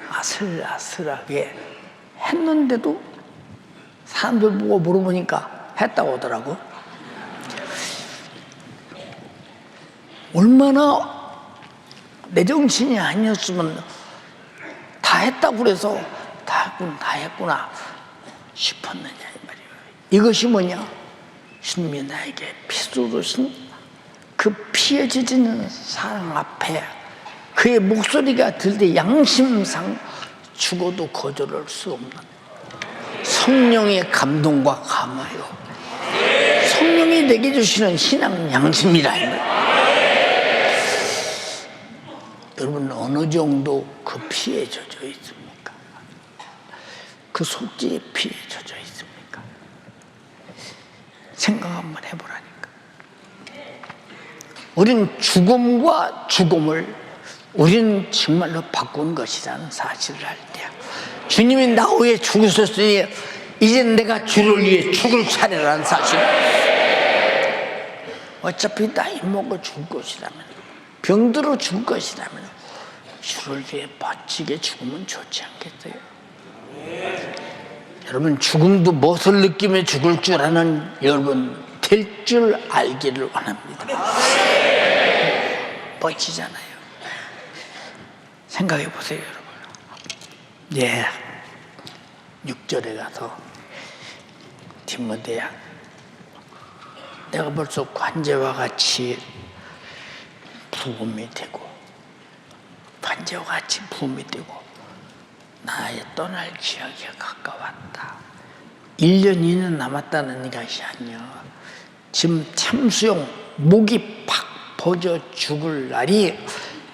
아슬아슬하게 했는데도 사람들 보고 물어보니까 했다고 하더라고. 얼마나 내 정신이 아니었으면 다 했다고 그래서 다 했구나 싶었느냐 이 말이에요. 이것이 뭐냐? 주님이 나에게 피로 주신 그 피에 젖은 사랑 앞에 그의 목소리가 들 때 양심상 죽어도 거절할 수 없는 성령의 감동과 감화요. 성령이 내게 주시는 신앙 양심이라 이 말이에요. 여러분 어느 정도 그 피에 젖어 있습니까? 그 속죄의 피에 젖어 있습니까? 생각 한번 해보라니까. 우린 죽음과 죽음을 우린 정말로 바꾼 것이라는 사실을 알 때야. 주님이 나 위해 죽으셨으니 이제 내가 주를 위해 죽을 차례라는 사실. 어차피 나이 먹어 죽을 것이라면, 병들어 죽을 것이라면 주를 위해 바치게 죽으면 좋지 않겠어요? 여러분 죽음도 무엇을 느끼며 죽을 줄 아는 여러분 될 줄 알기를 원합니다. 멋지잖아요. 생각해 보세요, 여러분. 예, 6절에 가서 디모데야, 내가 벌써 관제와 같이 부음이 되고 관제와 같이 부음이 되고 나의 떠날 기약이 가까웠다. 1년 2년 남았다는 것이 아니야. 지금 참수용 목이 팍 벗어 죽을 날이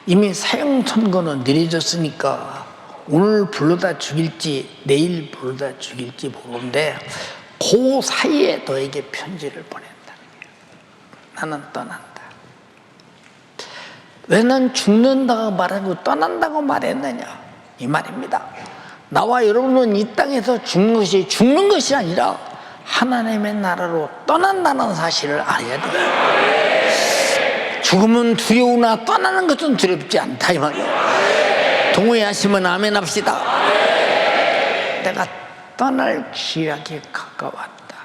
이미 사형 선고는 내려졌으니까 오늘 불러다 죽일지 내일 불러다 죽일지 모르는데 그 사이에 너에게 편지를 보낸다는 거예요. 나는 떠난다. 왜 난 죽는다고 말하고 떠난다고 말했느냐 이 말입니다. 나와 여러분은 이 땅에서 죽는 것이 아니라 하나님의 나라로 떠난다는 사실을 알아야 돼요. 죽음은 두려우나 떠나는 것은 두렵지 않다 이 말이에요. 동의하시면 아멘 합시다. 내가 떠날 기약이 가까웠다.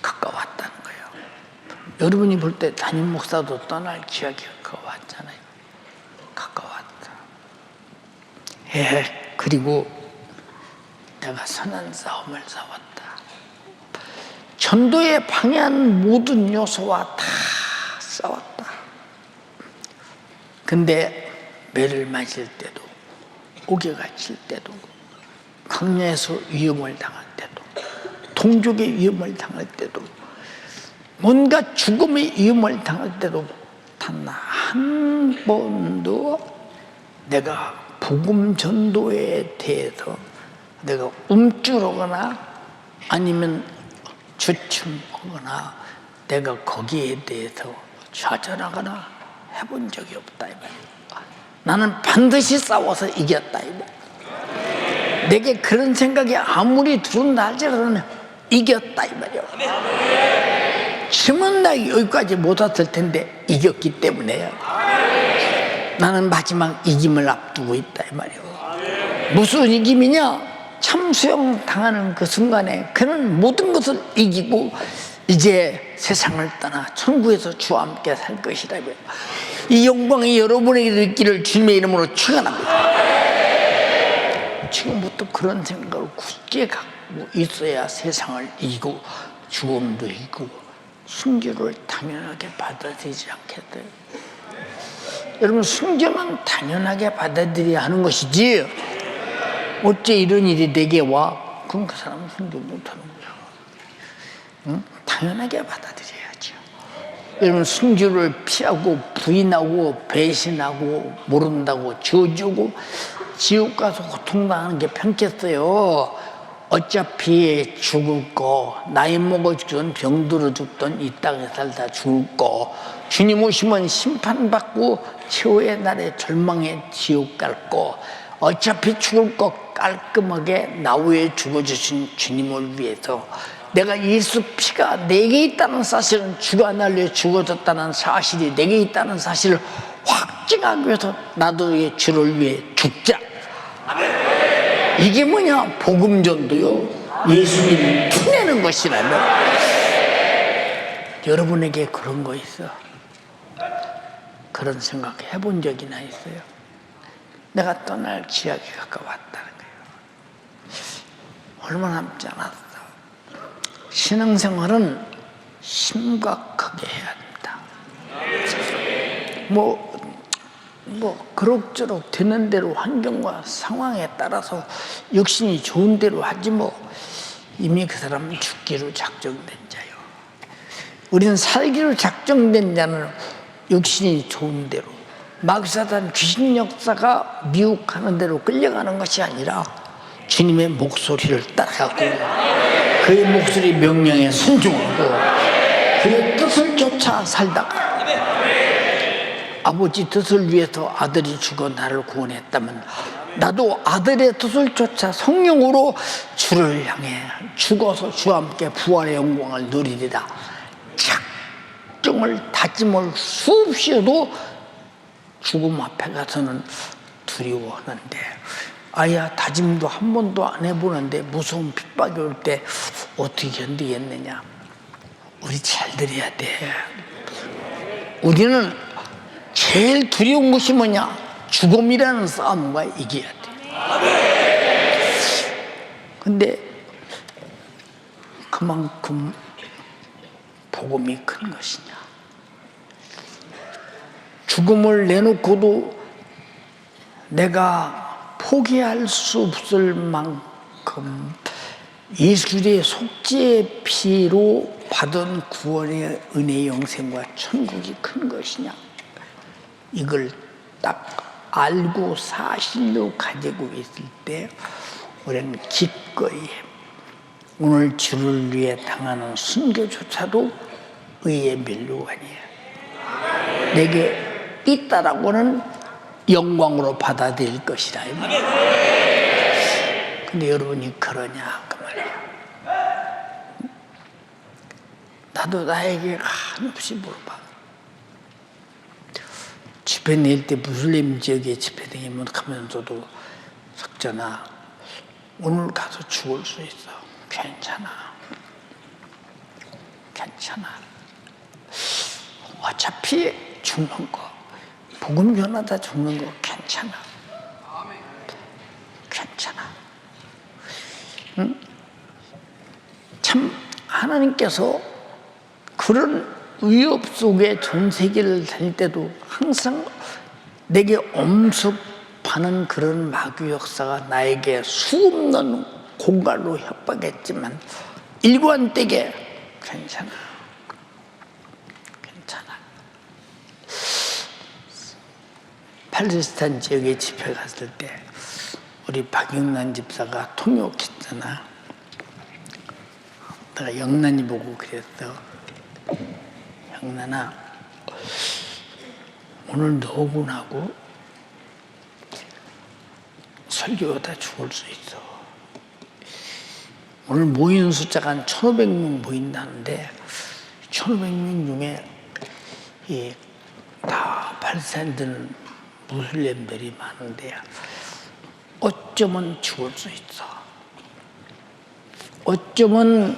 가까웠다는 거예요. 여러분이 볼 때 담임 목사도 떠날 기약이 가까웠잖아요. 가까웠다. 예, 그리고 내가 선한 싸움을 싸웠다. 전도에 방해한 모든 요소와 다 싸웠다. 근데 매를 맞을 때도 옥에 갇힐 때도 강야에서 위험을 당할 때도 동족의 위험을 당할 때도 뭔가 죽음의 위험을 당할 때도 단 한 번도 내가 복음 전도에 대해서 내가 움츠러거나 아니면 주춤하거나 내가 거기에 대해서 좌절하거나 해본 적이 없다 이 말이야. 나는 반드시 싸워서 이겼다 이 말이야. 내게 그런 생각이 아무리 들어온다 할지라도 이겼다 이 말이야. 지금은 나 여기까지 못 왔을 텐데 이겼기 때문에 나는 마지막 이김을 앞두고 있다 이 말이야. 무슨 이김이냐? 참수형 당하는 그 순간에 그는 모든 것을 이기고 이제 세상을 떠나 천국에서 주와 함께 살 것이다. 이 영광이 여러분에게 있기를 주님의 이름으로 축원합니다. 지금부터 그런 생각을 굳게 갖고 있어야 세상을 이기고 죽음도 이기고 순교를 당연하게 받아들이지 않겠어요? 여러분 순교는 당연하게 받아들여야 하는 것이지 어째 이런 일이 내게 와? 그럼 그 사람은 순교 못하는 거야. 응? 당연하게 받아들여야죠. 여러분 순교를 피하고 부인하고 배신하고 모른다고 저주고 지옥 가서 고통당하는 게 편겠어요. 어차피 죽을 거, 나이 먹어 죽든 병들어 죽든 이 땅에 살다 죽을 거, 주님 오시면 심판받고 최후의 날에 절망의 지옥 갈 거, 어차피 죽을 거 깔끔하게 나 위해 죽어주신 주님을 위해서 내가 예수 피가 내게 있다는 사실은 주가 날 위해 죽어졌다는 사실이 내게 있다는 사실을 확증하기 위해서 나도 주를 위해 죽자. 이게 뭐냐? 복음전도요. 예수님을 티내는 것이라면. 여러분에게 그런 거 있어? 그런 생각 해본 적이나 있어요? 내가 떠날 지역에 가까웠다는 거예요. 얼마 남지 않았어. 신앙생활은 심각하게 해야 된다. 그럭저럭 되는 대로 환경과 상황에 따라서 육신이 좋은 대로 하지 이미 그 사람은 죽기로 작정된 자요. 우리는 살기로 작정된 자는 육신이 좋은 대로 마귀사단 귀신 역사가 미혹하는 대로 끌려가는 것이 아니라 주님의 목소리를 따라가고 그의 목소리 명령에 순종하고 그의 뜻을 쫓아 살다가 아버지 뜻을 위해서 아들이 죽어 나를 구원했다면 나도 아들의 뜻을 쫓아 성령으로 주를 향해 죽어서 주와 함께 부활의 영광을 누리리라. 작정을 다짐을 수없이 해도 죽음 앞에 가서는 두려워하는데 아야 다짐도 한 번도 안 해보는데 무서운 핍박이 올 때 어떻게 견디겠느냐. 우리 잘 들어야 돼. 우리는 제일 두려운 것이 뭐냐? 죽음이라는 싸움과 이겨야 돼. 근데 그만큼 복음이 큰 것이냐? 죽음을 내놓고도 내가 포기할 수 없을 만큼 예수의 속죄의 피로 받은 구원의 은혜 영생과 천국이 큰 것이냐? 이걸 딱 알고 사실로 가지고 있을 때 우리는 기꺼이 오늘 주를 위해 당하는 순교조차도 의의 면류관이에요. 내게 있다라고는 영광으로 받아들일 것이다. 근데 여러분이 그러냐 그 말이에요. 나도 나에게 한없이 물어봐. 집회 낼 때 무슬림 지역에 집회 다니면 가면서도 석전아 오늘 가서 죽을 수 있어. 괜찮아. 어차피 죽는 거 복음 전하다 죽는 거 괜찮아. 응? 참 하나님께서 그런 위협 속에 전 세계를 다닐 때도 항상 내게 엄습하는 그런 마귀 역사가 나에게 수없는 공갈로 협박했지만 일관되게 괜찮아. 팔레스타인 지역에 집회 갔을 때 우리 박영란 집사가 통역했잖아. 내가 영란이 보고 그랬어. 영란아, 오늘 너구나고 설교하다 죽을 수 있어. 오늘 모이는 숫자가 한 1,500명 모인다는데 1,500명 중에 다 팔레스타인들은 무슬림들이 많은데 어쩌면 죽을 수 있어. 어쩌면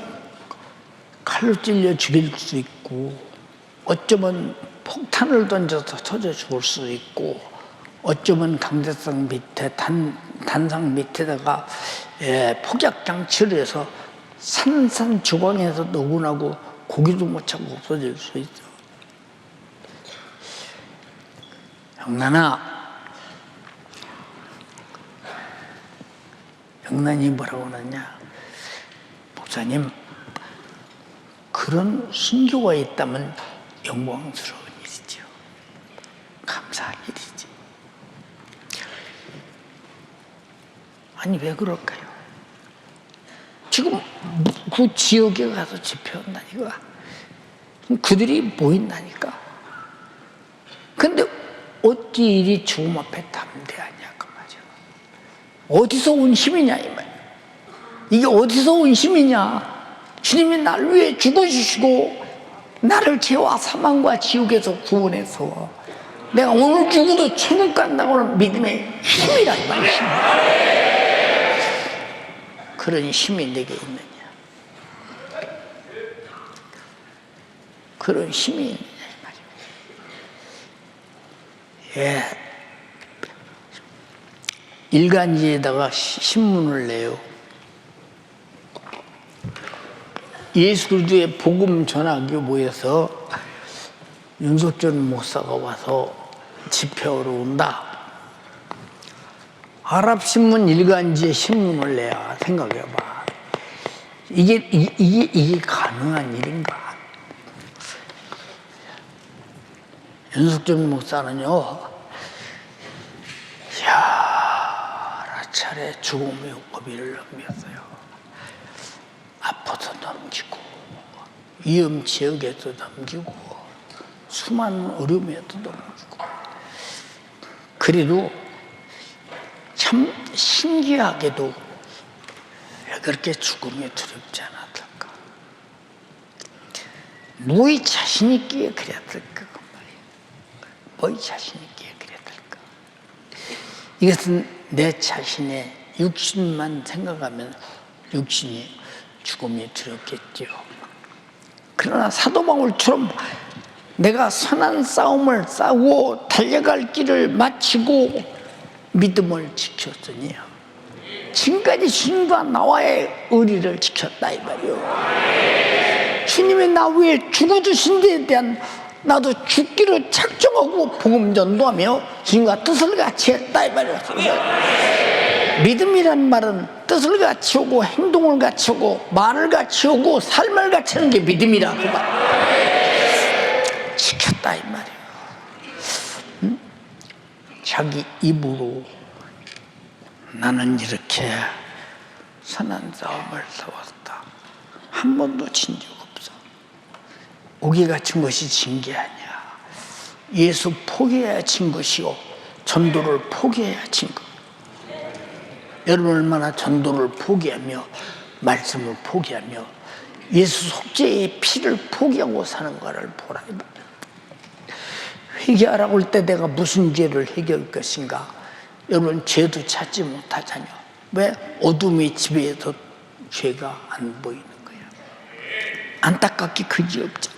칼로 찔려 죽일 수 있고 어쩌면 폭탄을 던져서 터져 죽을 수 있고 어쩌면 강대상 밑에 단상 밑에다가 폭약 장치를 해서 산산조각에서 노곤하고 고기도 못 찾고 없어질 수 있어. 영란이 뭐라고 하느냐? 목사님, 그런 순교가 있다면 영광스러운 일이죠. 감사한 일이지. 아니 왜 그럴까요? 지금 그 지역에 가서 집회한다니까. 그들이 모인다니까. 근데 어찌 이리 죽음 앞에 담대하냐 그 말이야. 어디서 온 힘이냐 이 말. 이게 어디서 온 힘이냐. 주님이 나를 위해 죽어주시고 나를 죄와 사망과 지옥에서 구원해서 내가 오늘 죽어도 천국 간다고는 믿음의 힘이라 이 말이야. 그런 힘이 내게 있느냐? 그런 힘이 있느냐 이 말이에요. 예. 일간지에다가 신문을 내요. 예수 그리스도의 복음 전하기 모여서 윤석전 목사가 와서 집회하러 온다. 아랍신문 일간지에 신문을 내야. 생각해봐. 이게 가능한 일인가? 윤석전 목사는요, 여러 차례 죽음의 고비를 넘겼어요. 아파서 넘기고, 위험 지역에도 넘기고, 수많은 어려움에도 넘기고. 그래도 참 신기하게도 왜 그렇게 죽음이 두렵지 않았을까? 뭐의 자신 있기에 그랬을까? 뭐의 자신 있기에 그랬을까? 이것은 내 자신의 육신만 생각하면 육신이 죽음이 두렵겠죠. 그러나 사도 바울처럼 내가 선한 싸움을 싸우고 달려갈 길을 마치고 믿음을 지켰으니 지금까지 주님과 나와의 의리를 지켰다 이 말이요. 주님이 나 위해 죽어주신 데에 대한 나도 죽기를 작정하고 복음 전도하며 주님과 뜻을 같이 했다 이 말이요. 믿음이란 말은 뜻을 같이 오고 행동을 같이 오고 말을 같이 오고 삶을 같이 하는 게 믿음이라 그 말. 지켰다 이 말이에요. 응? 자기 입으로 나는 이렇게 선한 싸움을 싸웠다. 한 번도 진 적 없어. 오기 같은 것이 진 게 아니야. 예수 포기해야 진 것이고 전도를 포기해야 진 것. 여러분 얼마나 전도를 포기하며 말씀을 포기하며 예수 속죄의 피를 포기하고 사는가를 보라. 회개하라고 할 때 내가 무슨 죄를 해결할 것인가? 여러분 죄도 찾지 못하잖아요. 왜? 어둠의 지배에서 죄가 안 보이는 거예요. 안타깝게 그지없잖아요.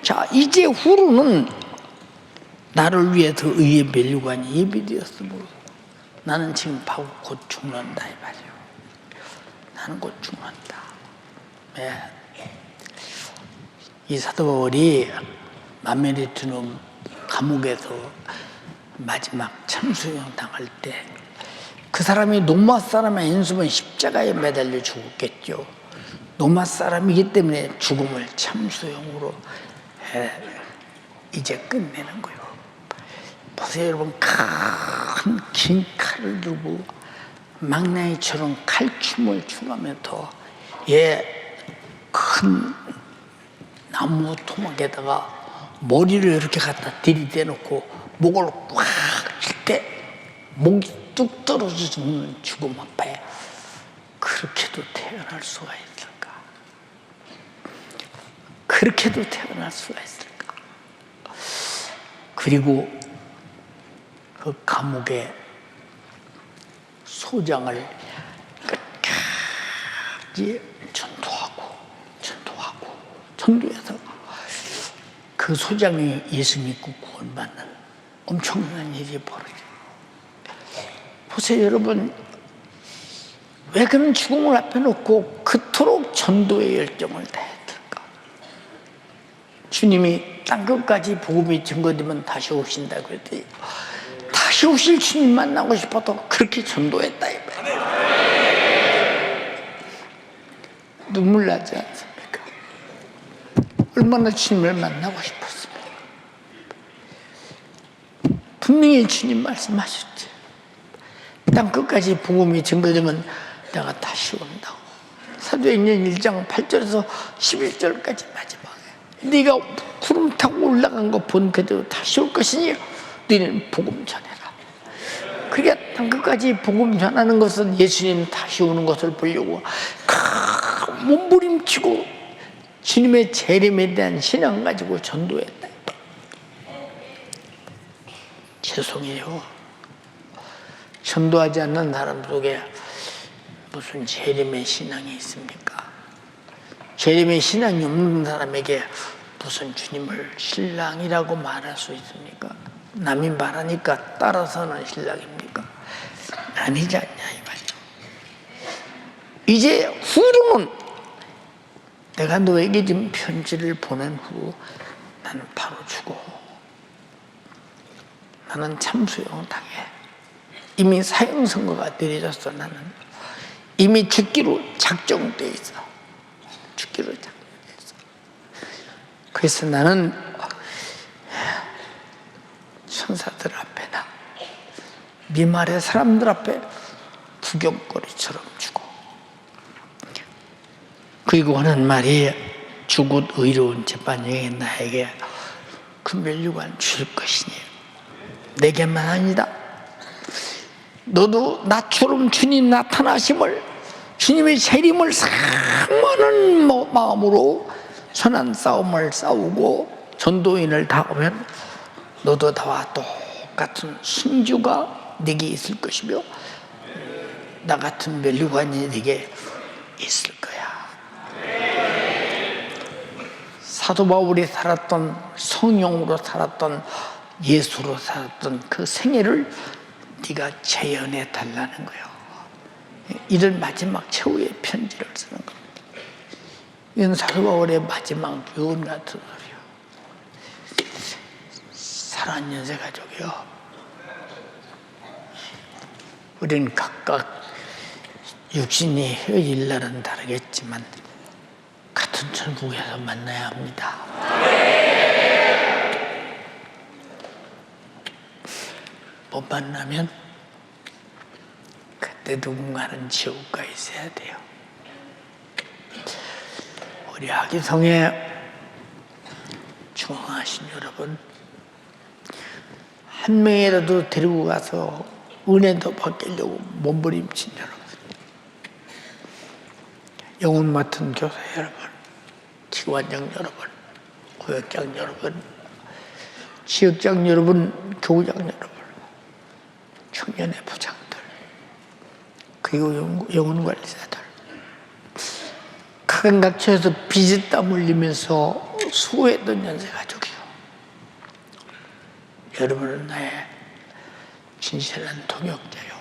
자, 이제 후로는 나를 위해서 의의 멸류관이 예비되었으므로 나는 지금 바로 곧 죽는다 이 말이에요. 나는 곧 죽는다. 네. 이 사도 바울이 마메리트놈 감옥에서 마지막 참수형 당할 때 그 사람이 로마 사람의 인수면 십자가에 매달려 죽었겠죠. 로마 사람이기 때문에 죽음을 참수형으로 이제 끝내는 거예요. 보세요 여러분, 긴 칼을 들고 망나니처럼 칼춤을 추면서 큰 나무 토막에다가 머리를 이렇게 갖다 들이대놓고 목을 꽉 칠 때 목이 뚝 떨어져 죽는 죽음 앞에 그렇게도 태어날 수가 있을까? 그렇게도 태어날 수가 있을까? 그리고 그 감옥의 소장을 끝까지 전도해서 그 소장이 예수 믿고 구원받는 엄청난 일이 벌어져요. 보세요 여러분, 왜 그런 죽음을 앞에 놓고 그토록 전도의 열정을 다했을까? 주님이 땅끝까지 복음이 증거되면 다시 오신다고 했더니 다시 오실 주님 만나고 싶어도 그렇게 전도했다 이 말이에요. 눈물 나지 않습니까? 얼마나 주님을 만나고 싶었습니까? 분명히 주님 말씀하셨지. 땅 끝까지 복음이 증거되면 내가 다시 온다고. 사도행전 1장 8절에서 11절까지 마지막에 네가 구름 타고 올라간 거 본 그대로 다시 올 것이니 너희는 복음 전해라. 그게 땅 끝까지 복음 전하는 것은 예수님 다시 오는 것을 보려고 몸부림치고 주님의 재림에 대한 신앙 가지고 전도했다. 죄송해요. 전도하지 않는 사람 속에 무슨 재림의 신앙이 있습니까? 재림의 신앙이 없는 사람에게 무슨 주님을 신랑이라고 말할 수 있습니까? 남이 말하니까 따라서는 신랑입니까? 아니지 않냐 이 말이야. 이제 후로는 내가 너에게 지금 편지를 보낸 후 나는 바로 죽어. 나는 참수형 당해. 이미 사형 선고가 내려졌어. 나는 이미 죽기로 작정돼 있어. 죽기로 작정돼 있어. 그래서 나는 천사들 앞에나 네 말의 사람들 앞에 구경거리처럼 죽어. 그리고 하는 말이 주곧 의로운 재판장이 나에게 그 면류관 줄 것이니 내게만 아니다. 너도 나처럼 주님 나타나심을, 주님의 재림을 사모하는 마음으로 선한 싸움을 싸우고 전도인을 다하면 너도 나와 똑같은 승주가 네게 있을 것이며 나 같은 면류관이 네게 있을 거야. 사도 바울이 살았던, 성령으로 살았던, 예수로 살았던 그 생애를 네가 재현해 달라는 거예요. 이런 마지막 최후의 편지를 쓰는 겁니다. 이건 사도 바울의 마지막 유언 같은 소리예요. 사랑하는 연세 가족이요, 우리는 각각 육신이 헤어질 날은 다르겠지만 같은 천국에서 만나야 합니다. 못 만나면 그때 누군가는 지옥가 있어야 돼요. 우리 하기성에 중앙하신 여러분, 한 명이라도 데리고 가서 은혜도 받으려고 몸부림친 여러분, 영혼 맡은 교사 여러분, 기관장 여러분, 구역장 여러분, 지역장 여러분, 교구장 여러분, 청년의 부장들, 그리고 영혼관리자들, 각각처에서 빚에 땀 흘리면서 수고했던 연세가족이요, 여러분은 나의 진실한 동역자요,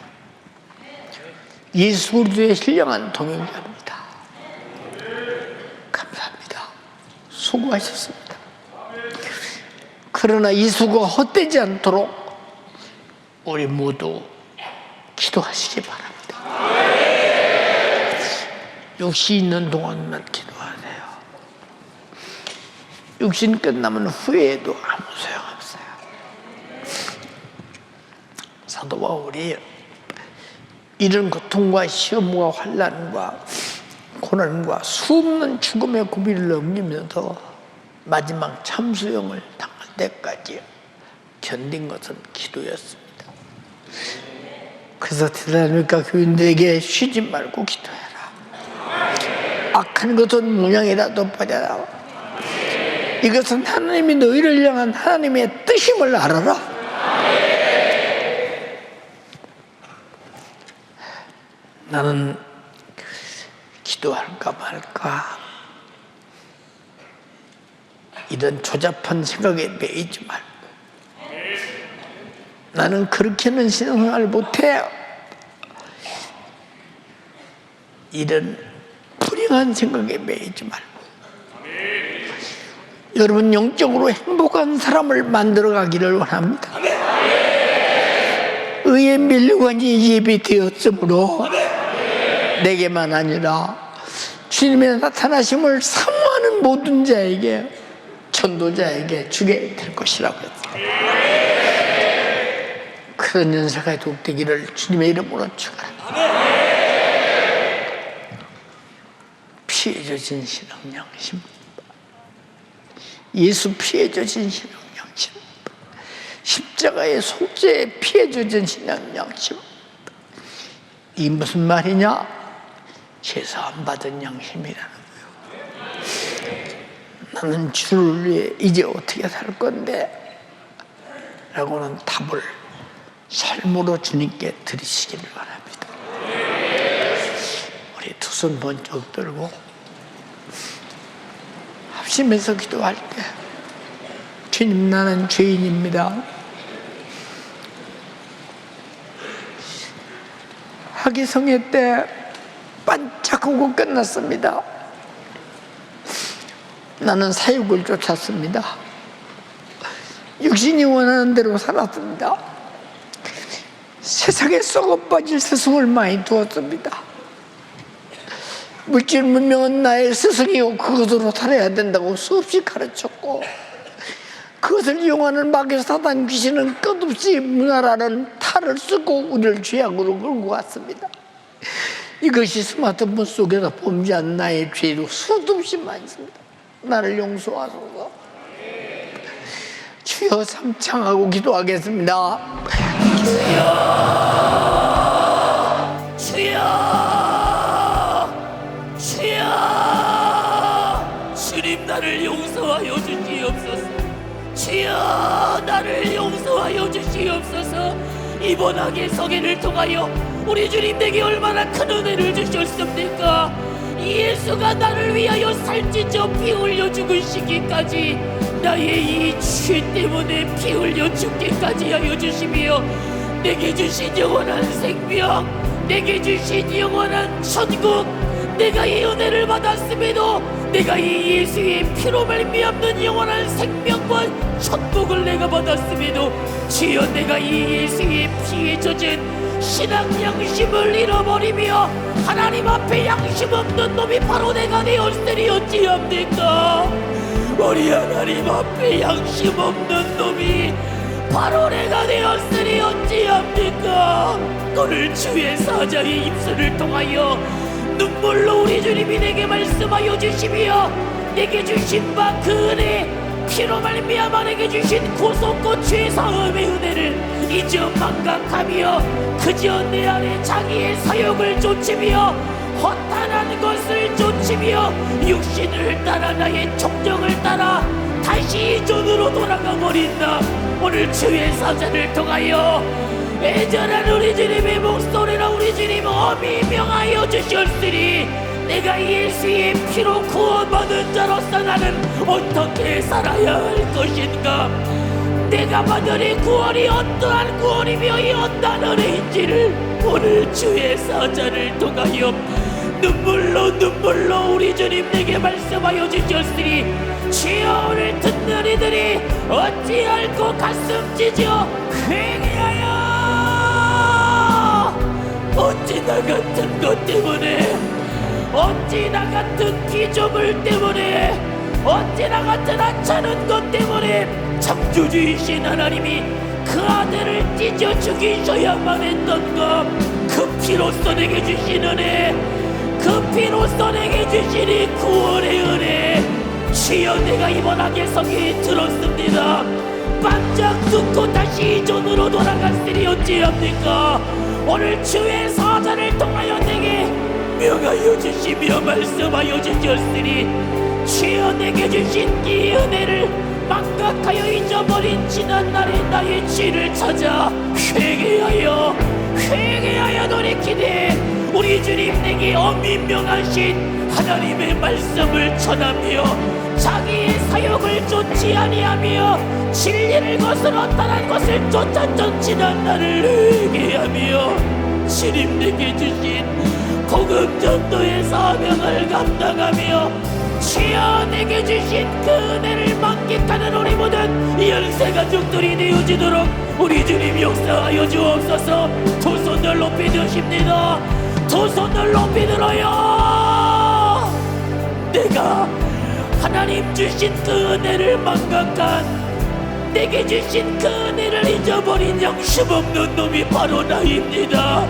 예수 그리스도의 신령한 동역자입니다. 감사합니다. 수고하셨습니다. 그러나 이 수고가 헛되지 않도록 우리 모두 기도하시기 바랍니다. 육신 있는 동안만 기도하세요. 육신 끝나면 후회해도 아무 소용없어요. 사도 바울이 이런 고통과 시험과 환난과 고난과 수없는 죽음의 고비를 넘기면서 마지막 참수형을 당할 때까지 견딘 것은 기도였습니다. 그래서 대사로니까 교인들에게 쉬지 말고 기도해라. 악한 것은 문양이라도 버려라. 이것은 하나님이 너희를 향한 하나님의 뜻임을 알아라. 나는 기도할까 말까 이런 조잡한 생각에 매이지 말고, 나는 그렇게는 신앙생활을 못해, 이런 불행한 생각에 매이지 말고 여러분 영적으로 행복한 사람을 만들어가기를 원합니다. 의의 면류관이 예비되었으므로 내게만 아니라 주님의 나타나심을 사모하는 모든 자에게, 전도자에게 주게 될 것이라고 했습니다. 그런 연세가 되기를 주님의 이름으로 축원합니다. 피해 젖은 신앙 양심, 예수 피해 젖은 신앙 양심, 십자가의 속죄에 피해 젖은 신앙 양심, 이 무슨 말이냐? 제사 안 받은 양심이라는 거예요. 나는 주를 위해 이제 어떻게 살 건데? 라고는 답을 삶으로 주님께 드리시기를 바랍니다. 손 번쩍 들고 합심해서 기도할 때, 주님, 나는 죄인입니다. 하기성회 때 반짝하고 끝났습니다. 나는 사욕을 쫓았습니다. 육신이 원하는 대로 살았습니다. 세상에 썩어 빠질 스승을 많이 두었습니다. 물질 문명은 나의 스승이요 그것으로 살아야 된다고 수없이 가르쳤고, 그것을 이용하는 마귀 사단 귀신은 끝없이 문화라는 탈을 쓰고 우리를 죄악으로 끌고 갔습니다. 이것이 스마트폰 속에서 범죄한 나의 죄로 수도 없이 많습니다. 나를 용서하소서. 주여, 삼창하고 기도하겠습니다. 주여, 주여, 주여, 주님, 나를 용서하여 주시옵소서. 주여, 나를 용서하여 주시옵소서. 이번 학예 성회를 통하여 우리 주님 내게 얼마나 큰 은혜를 주셨습니까? 예수가 나를 위하여 살찌져 피 흘려 죽으시기까지, 나의 이 죄 때문에 피 흘려 죽기까지 하여 주시며, 내게 주신 영원한 생명, 내게 주신 영원한 천국, 내가 이 은혜를 받았음에도 내가 이 예수의 피로 말미암는 영원한 생명과 천국을 내가 받았음에도, 주여, 내가 이 예수의 피에 젖은 신앙 양심을 잃어버리며 하나님 앞에 양심 없는 놈이 바로 내가 되었으리 어찌합니까? 우리 하나님 앞에 양심 없는 놈이 바로 내가 되었으리 어찌합니까? 오늘 주의 사자의 입술을 통하여 눈물로 우리 주님이 내게 말씀하여 주시며, 내게 주신 바 그 은혜, 피로 말미암아 내게 주신 구속과 죄 사함의 은혜를 잊어 망각하며 그저 내 안에 자기의 사욕을 좇으며 허탄한 것을 좇으며 육신을 따라 나의 정정을 따라 다시 이전으로 돌아가 버린 나, 오늘 주의 사자를 통하여 애절한 우리 주님의 목소리로 우리 주님 엄히 명하여 주셨으니, 내가 예수의 피로 구원받은 자로서 나는 어떻게 살아야 할 것인가? 내가 받은 이 구원이 어떠한 구원이며 이 어떠한 은혜인지를 오늘 주의 사자를 통하여 눈물로 우리 주님 내게 말씀하여 주셨으니, 주여, 오늘 듣는 이들이 어찌 알고 가슴 찢어 회개하여, 어찌 나 같은 것 때문에, 어찌 나 같은 피조물 때문에, 어찌 나 같은 하찮은 것 때문에 창조주이신 하나님이 그 아들을 찢어 죽이셔야만 했던가? 그 피로써 내게 주신 은혜, 그 피로써 내게 주신 이 구원의 은혜, 주여, 내가 이번 학예 성회에 들었습니다. 반짝 듣고 다시 이전으로 돌아갔으니 어찌합니까? 오늘 주의 사자를 통하여 내게 명하여 주시며 말씀하여 주셨으니, 주여, 내게 주신 이 은혜를 망각하여 잊어버린 지난날의 나의 죄를 찾아 회개하여 돌이키되 우리 주님 내게 엄히 명하신 하나님의 말씀을 전하며 자기의 사욕을 쫓지 아니하며 진리를 거스러 떠난 것을 쫓았던 지난날을 회개하며 주님 내게 주신 복음 전도의 사명을 감당하며 주여, 내게 주신 그 은혜를 만끽하는 우리 모든 연세 가족들이 되어지도록 우리 주님 역사하여 주옵소서. 두 손을 높이 드십니다. 두 손을 높이 들어요. 내가 하나님 주신 그 은혜를 망각한, 내게 주신 그 은혜를 잊어버린 양심 없는 놈이 바로 나입니다.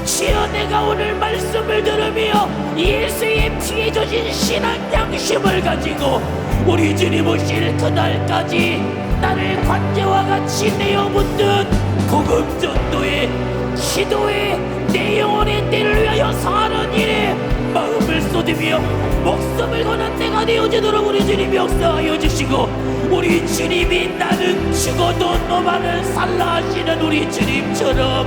주여, 내가 오늘 말씀을 들으며 예수의 피에 젖은 신앙 양심을 가지고 우리 주님 오실 그날까지 나를 관제와 같이 내어 붙든 복음 전도에, 기도에, 내 영혼의 때를 위하여 사는 일에 마음을 쏟으며 목숨을 거는 때가 되어지도록 우리 주님 역사하여 주시고, 우리 주님이 나는 죽어도 너만을 살라 하시는 우리 주님처럼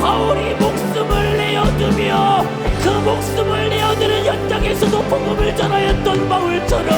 바울이 목숨을 내어두며 그 목숨을 내어드는 현장에서도 복음을 전하였던 바울처럼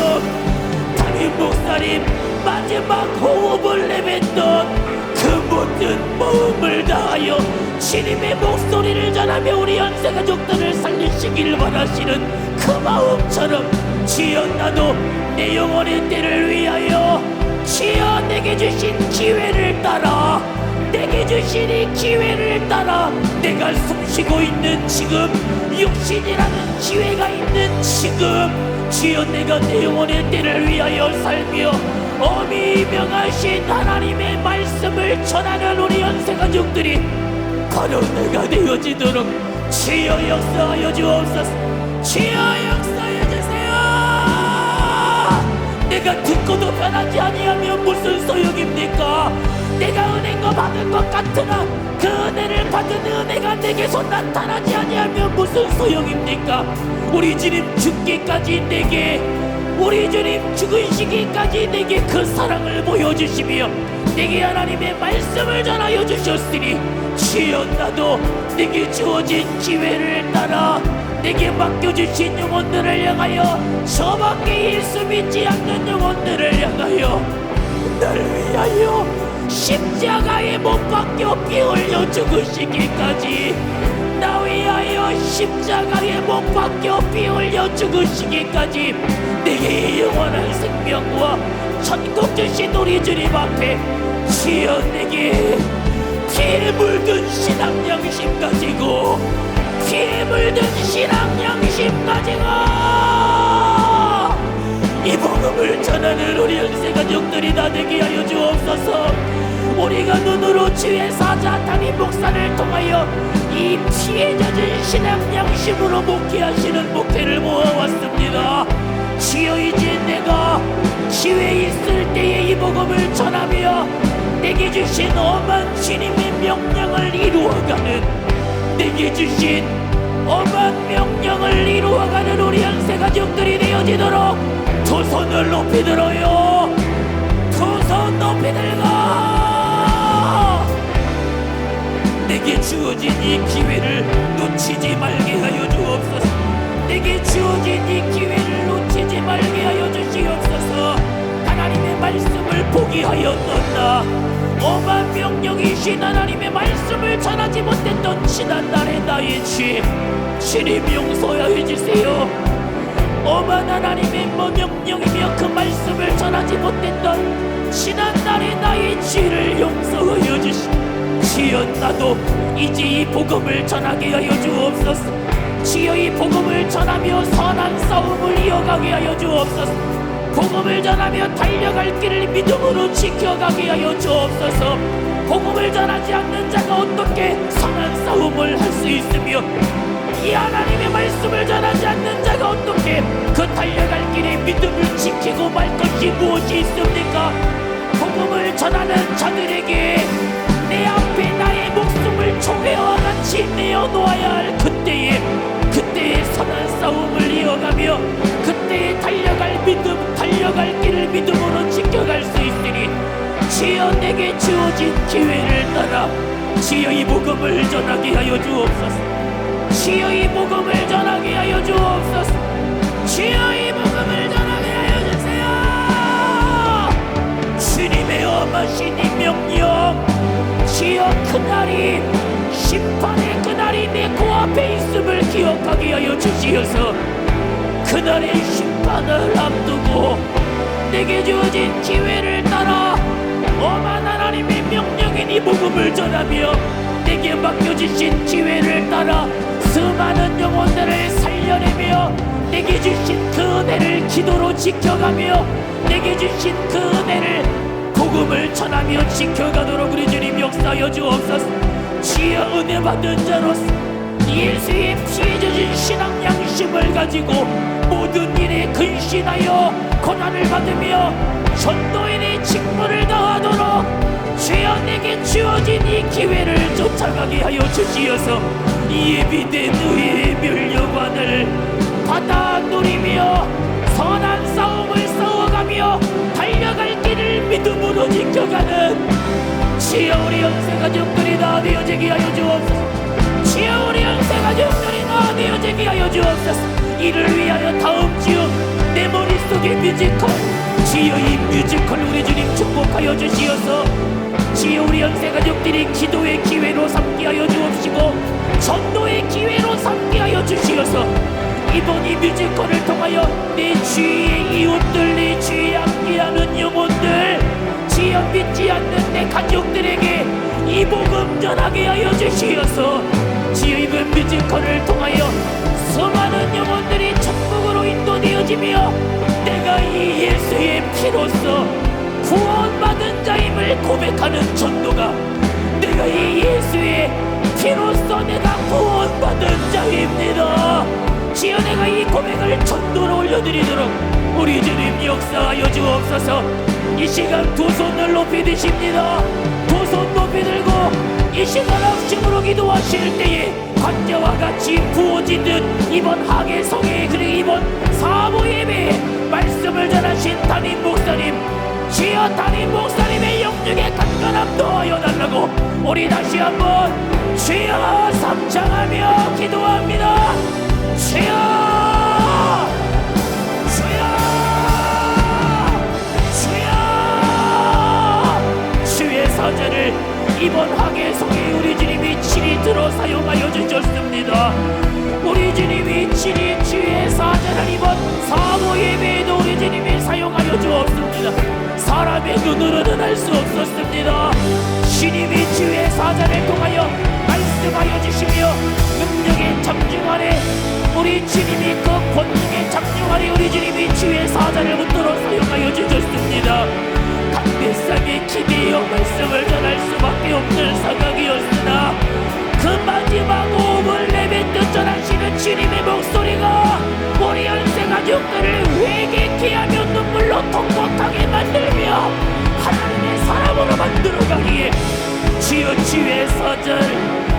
담임 목사님 마지막 호흡을 내뱉던 그 모든 마음을 다하여 주님의 목소리를 전하며 우리 연세가족들을 살리시길 원하시는 그 마음처럼 주여 나도 내 영혼의 때를 위하여 주여 내게 주신 기회를 따라 내게 주신 이 기회를 따라 내가 숨쉬고 있는 지금 육신이라는 기회가 있는 지금 주여 내가 내 영혼의 때를 위하여 살며 어미 명하신 하나님의 말씀을 전하는 우리 연세가족들이 바로 내가 되어지도록 주여 역사하여 주옵소서. 주여 역사하여 주세요. 내가 듣고도 변하지 아니하면 무슨 소용입니까? 내가 은혜가 받은 것 같으나 그 은혜를 받은 은혜가 내게서 나타나지 아니하면 무슨 소용입니까? 우리 주님 죽기까지 내게 우리 주님 죽으시기까지 내게 그 사랑을 보여주시며 내게 하나님의 말씀을 전하여 주셨으니 주여 나도 내게 주어진 기회를 따라 내게 맡겨주신 영혼들을 향하여 저밖에 예수 믿지 않는 영혼들을 향하여 날 위하여 십자가에 못 박혀 피 흘려 죽으시기까지 나 위하여 십자가에 못 박혀 피 흘려 죽으시기까지 내게 영원한 생명과 천국 주신 우리 주님 앞에 주여 내게 피에 물든 신앙 양심 가지고 피에 물든 신앙 양심 가지고 이 복음을 전하는 우리 연세가족들이 다 되게 하여 주옵소서. 우리가 눈으로 주의 사자 담임 목사를 통하여 이 피에 젖은 신앙 양심으로 목회하시는 목회를 모아왔습니다. 주여 이제 내가 기회 있을 때에 이 복음을 전하며 내게 주신 엄한 주님의 명령을 이루어가는 내게 주신 엄한 명령을 이루어가는 우리 연세가족들이 되어지도록 두 손을 높이 들어요. 두 손 높이 들고 내게 주어진 이 기회를 놓치지 말게 하여 주옵소서. 내게 주어진 이 기회를 놓치지 말게 하여 주시옵소서. 하나님의 말씀을 포기하였던다. 엄한 명령이신 하나님의 말씀을 전하지 못했던 지난날의 나의 죄 주님 용서하여 주세요. 엄한 하나님의 명령이며 그 말씀을 전하지 못했던 지난날의 나의 죄를 용서하여 주시오. 주여 나도 이제 이 복음을 전하게 하여 주옵소서. 주여 이 복음을 전하며 선한 싸움을 이어가게 하여 주옵소서. 복음을 전하며 달려갈 길을 믿음으로 지켜가게 하여 주옵소서. 복음을 전하지 않는 자가 어떻게 선한 싸움을 할 수 있으며 이 하나님의 말씀을 전하지 않는 자가 어떻게 그 달려갈 길에 믿음을 지키고 말 것이 무엇이 있습니까? 복음을 전하는 자들에게 내 앞에 나의 목숨을 총회와 같이 내어놓아야 할 그때에 선한 싸움을 이어가며 그때에 달려갈 길을 믿음으로 지켜갈 수 있으니 주여 내게 주어진 기회를 따라 주여 이 복음을 전하게 하여 주옵소서. 주여 이 복음을 전하게 하여 주옵소서. 주여 이 복음을 전하게 하여 주세요. 주님의 엄하신 이 명령 주여 그날이 심판의 그날이 내 코앞에 있음을 기억하게 하여 주시어서 그날의 심판을 앞두고 내게 주어진 기회를 따라 엄한 하나님의 명령인 이 복음을 전하며 내게 맡겨주신 기회를 따라 수많은 영혼들을 살려내며 내게 주신 그 은혜를 기도로 지켜가며 내게 주신 그 은혜를 복음을 전하며 지켜가도록 우리 주님 역사하여 주옵소서. 주여 은혜 받은 자로서 예수의 피에 젖은 신앙 양심을 가지고 모든 일에 근신하여 고난을 받으며 전도인의 직분을 다하도록 주여 내게 주어진 이 기회를 쫓아가게 하여 주시어서 예비된 의의 멸류관을 받아 누리며 선한 싸움을 싸워가며 달려갈 길을 믿음으로 지켜가는 주여 우리 연세가족들이 다 되어지게 하여 주옵소서. 주여 우리 연세가족들이 다 완성되어지게 하여 주옵소서. 이를 위하여 다음 주 내 머릿속에 뮤지컬, 주여 이 뮤지컬 우리 주님 축복하여 주시어서 주여 우리 연세가족들이 기도의 기회로 삼게 하여 주옵시고 전도의 기회로 삼게 하여 주시어서 이번 이 뮤지컬을 통하여 내 주위의 이웃들, 내 주위에 함께하는 영혼들, 주여 믿지 않는 내 가족들에게 이 복음 전하게 하여 주시어서 주여 이번 뮤지컬을 통하여 수많은 영혼들이 천국으로 인도되어지며 내가 이 예수의 피로써 구원받은 자임을 고백하는 전도가, 내가 이 예수의 피로써 내가 구원받은 자입니다. 주여 내가 이 고백을 전도로 올려드리도록 우리 주님 역사하여 주옵소서. 이 시간 두 손을 높이 드십니다. 두 손 높이 들고 이 시간 합심으로 기도하실 때에 관자와 같이 부어지듯 이번 하계성의 그리고 이번 사모 예배에 말씀을 전하신 담임 목사님, 주여 담임 목사님의 영육의 간간함 더하여 달라고 우리 다시 한번 주여 삼창하며 기도합니다. 주여, 주여, 주여. 주의 사자를 이번 하계성에 우리 주님이 친히 들어 사용하여 주셨습니다. 우리 주님이 친히 주의 사자를 이번 사모 예배에도 우리 주님이 사용하여 주었습니다. 사람의 눈으로는 알 수 없었습니다. 주님이 주의 사자를 통하여 말씀하여 주시며 능력의 잠중하래 우리 주님이 그 권능의 잠중하래 우리 주님이 주의 사자를 붙들어 사용하여 주셨습니다. 강대상의 기대여 말씀을 전할 수밖에 없는 상황이었으나 그 마지막 호흡을 내뱉듯 전하시는 주님의 목소리가 우리 연세가족들을 회개케 하며 눈물로 통곡하게 만들며 하나님의 사람으로 만들어가기에 주여 주의 사자를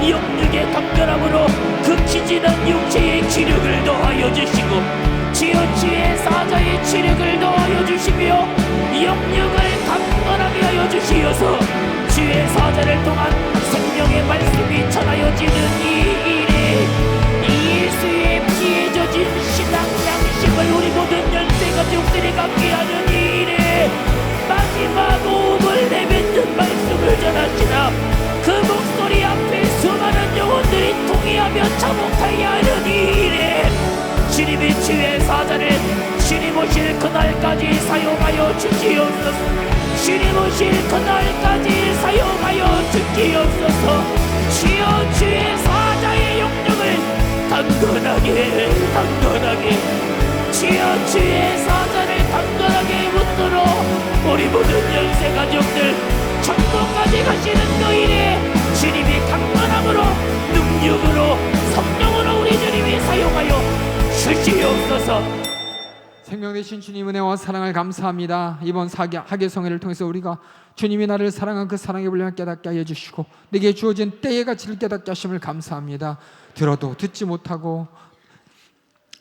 영육의 강렬함으로 극히 지난 육체의 기력을 더하여 주시고 주여 주의 사자의 치력을 더하여 주시며 영육을 강건하게 하여 주시어서 주의 사자를 통한 생명의 말씀이 전하여지는 이 일에 예수의 피에 젖은 신앙 양심을 우리 모든 연세가족들이 갖게 하는 이 일에 마지막 호흡을 내뱉는 말씀을 전하시나 그 목소리 앞에 수많은 영혼들이 통회하며 참혹하게 하는 이 일에 주님이 주의 사자를 주님 오실 그날까지 사용하여 주시옵소서. 주님 오실 그날까지 사용하여 주시옵소서. 주여 주의 사자의 영역을 강건하게 주여 주의 사자를 강건하게 붙들어 우리 모든 연세가족들 천국까지 가시는 그 일에 주님이 강건함으로 능력으로 성령으로 우리 주님이 사용하여 주시옵소서. 생명 되신 주님 은혜와 사랑을 감사합니다. 이번 하계성회를 통해서 우리가 주님이 나를 사랑한 그 사랑의 분량을 깨닫게 하여 주시고 내게 주어진 때의 가치를 깨닫게 하심을 감사합니다. 들어도 듣지 못하고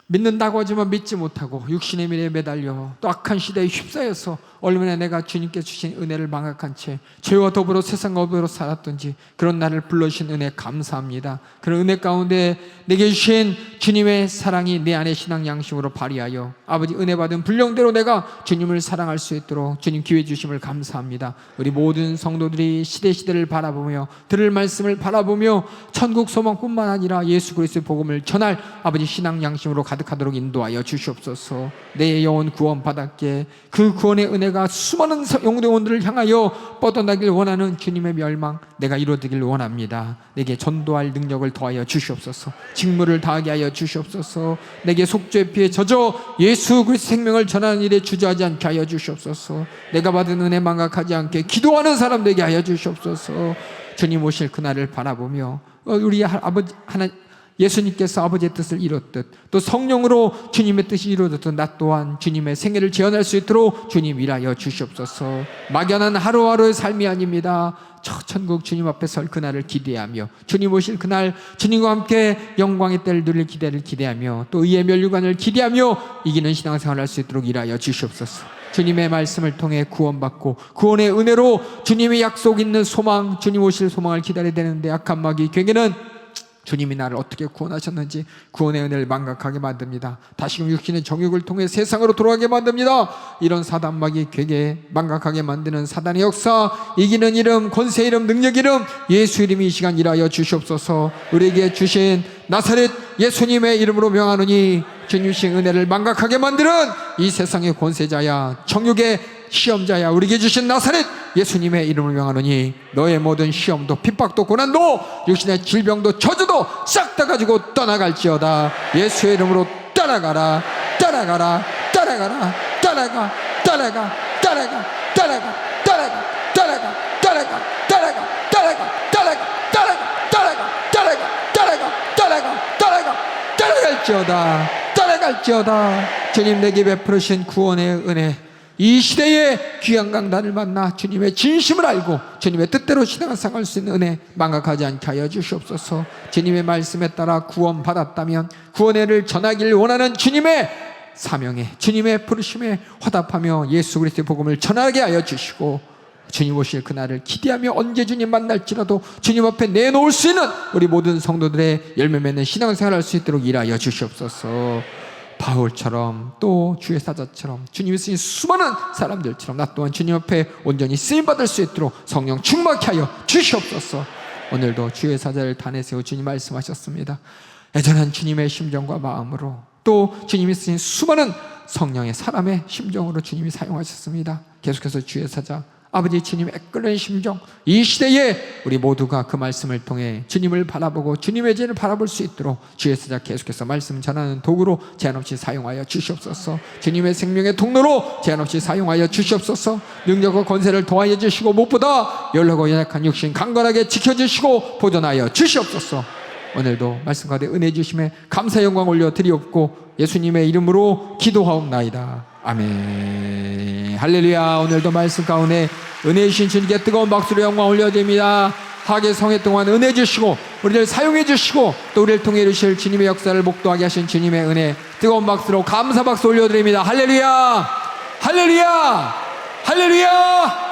믿는다고 하지만 믿지 못하고 육신의 미래에 매달려 또 악한 시대에 휩싸여서 얼마나 내가 주님께 주신 은혜를 망각한 채 죄와 더불어 세상과 더불어 살았던지 그런 나를 불러주신 은혜 감사합니다. 그런 은혜 가운데 내게 주신 주님의 사랑이 내 안에 신앙 양심으로 발휘하여 아버지 은혜 받은 분량대로 내가 주님을 사랑할 수 있도록 주님 기회 주심을 감사합니다. 우리 모든 성도들이 시대를 바라보며 들을 말씀을 바라보며 천국 소망뿐만 아니라 예수 그리스도의 복음을 전할 아버지 신앙 양심으로 가득하도록 인도하여 주시옵소서. 내 영혼 구원 받았기에 그 구원의 은혜가 수많은 영혼들을 향하여 뻗어나길 원하는 주님의 멸망 내가 이루어지길 원합니다. 내게 전도할 능력을 더하여 주시옵소서. 직무를 다하게 하여 주시옵소서. 내게 속죄의 피에 젖어 예수 그리스도 생명을 전하는 일에 주저하지 않게 하여 주시옵소서. 내가 받은 은혜 망각하지 않게 기도하는 사람 되게 하여 주시옵소서. 주님 오실 그날을 바라보며 우리 아버지 하나님 예수님께서 아버지의 뜻을 이뤘듯 또 성령으로 주님의 뜻이 이루어졌듯 나 또한 주님의 생애를 재현할 수 있도록 주님 일하여 주시옵소서. 막연한 하루하루의 삶이 아닙니다. 저 천국 주님 앞에 설 그날을 기대하며 주님 오실 그날 주님과 함께 영광의 때를 누릴 기대를 기대하며 또 의의 멸류관을 기대하며 이기는 신앙생활을 할 수 있도록 일하여 주시옵소서. 주님의 말씀을 통해 구원받고 구원의 은혜로 주님의 약속 있는 소망 주님 오실 소망을 기다려야 되는데 악한 마귀 괴계는 주님이 나를 어떻게 구원하셨는지 구원의 은혜를 망각하게 만듭니다. 다시금 육신의 정욕을 통해 세상으로 돌아가게 만듭니다. 이런 사단막이 괴게 망각하게 만드는 사단의 역사, 이기는 이름, 권세 이름, 능력 이름 예수 이름이 이 시간 일하여 주시옵소서. 우리에게 주신 나사렛 예수님의 이름으로 명하노니 주님신 은혜를 망각하게 만드는 이 세상의 권세자야, 정욕의 시험자야, 우리에게 주신 나사렛 예수님의 이름을 명하노니 너의 모든 시험도 핍박도 고난도 육신의 질병도 저주도 싹 다 가지고 떠나갈지어다. 예수의 이름으로 따라가라, 따라가라, 따라가라, 따라가, 따라가, 따라가, 따라가, 따라가, 따라가, 따라가, 따라가, 따라가, 따라가, 따라가, 따라가, 따라가, 따라가, 따라가, 따라가, 따라갈지어다, 따라갈지어다. 주님 내게 베푸르신 구원의 은혜, 이 시대의 귀한 강단을 만나 주님의 진심을 알고 주님의 뜻대로 신앙을 살아갈 수 있는 은혜 망각하지 않게 하여 주시옵소서. 주님의 말씀에 따라 구원받았다면 구원의 은혜를 전하기를 원하는 주님의 사명에, 주님의 부르심에 화답하며 예수 그리스도의 복음을 전하게 하여 주시고, 주님 오실 그날을 기대하며 언제 주님 만날지라도 주님 앞에 내놓을 수 있는 우리 모든 성도들의 열매 맺는 신앙생활을 할 수 있도록 일하여 주시옵소서. 바울처럼 또 주의 사자처럼 주님이 쓰신 수많은 사람들처럼 나 또한 주님 앞에 온전히 쓰임받을 수 있도록 성령 충만케 하여 주시옵소서. 오늘도 주의 사자를 단에 세워 주님 말씀하셨습니다. 애절한 주님의 심정과 마음으로 또 주님이 쓰신 수많은 성령의 사람의 심정으로 주님이 사용하셨습니다. 계속해서 주의 사자 아버지 주님의 애끓는 심정, 이 시대에 우리 모두가 그 말씀을 통해 주님을 바라보고 주님의 죄를 바라볼 수 있도록 주의 사자 계속해서 말씀 전하는 도구로 제한없이 사용하여 주시옵소서. 주님의 생명의 통로로 제한없이 사용하여 주시옵소서. 능력과 권세를 더하여 주시고 무엇보다 연약하고 연약한 육신 강건하게 지켜주시고 보존하여 주시옵소서. 오늘도 말씀 가운데 은혜 주심에 감사 영광 올려 드리옵고 예수님의 이름으로 기도하옵나이다. 아멘. 할렐루야. 오늘도 말씀 가운데 은혜 주신 주님께 뜨거운 박수로 영광 올려드립니다. 하계 성회 동안 은혜 주시고 우리를 사용해 주시고 또 우리를 통해 이루실 주님의 역사를 목도하게 하신 주님의 은혜 뜨거운 박수로 감사 박수 올려드립니다. 할렐루야. 할렐루야. 할렐루야.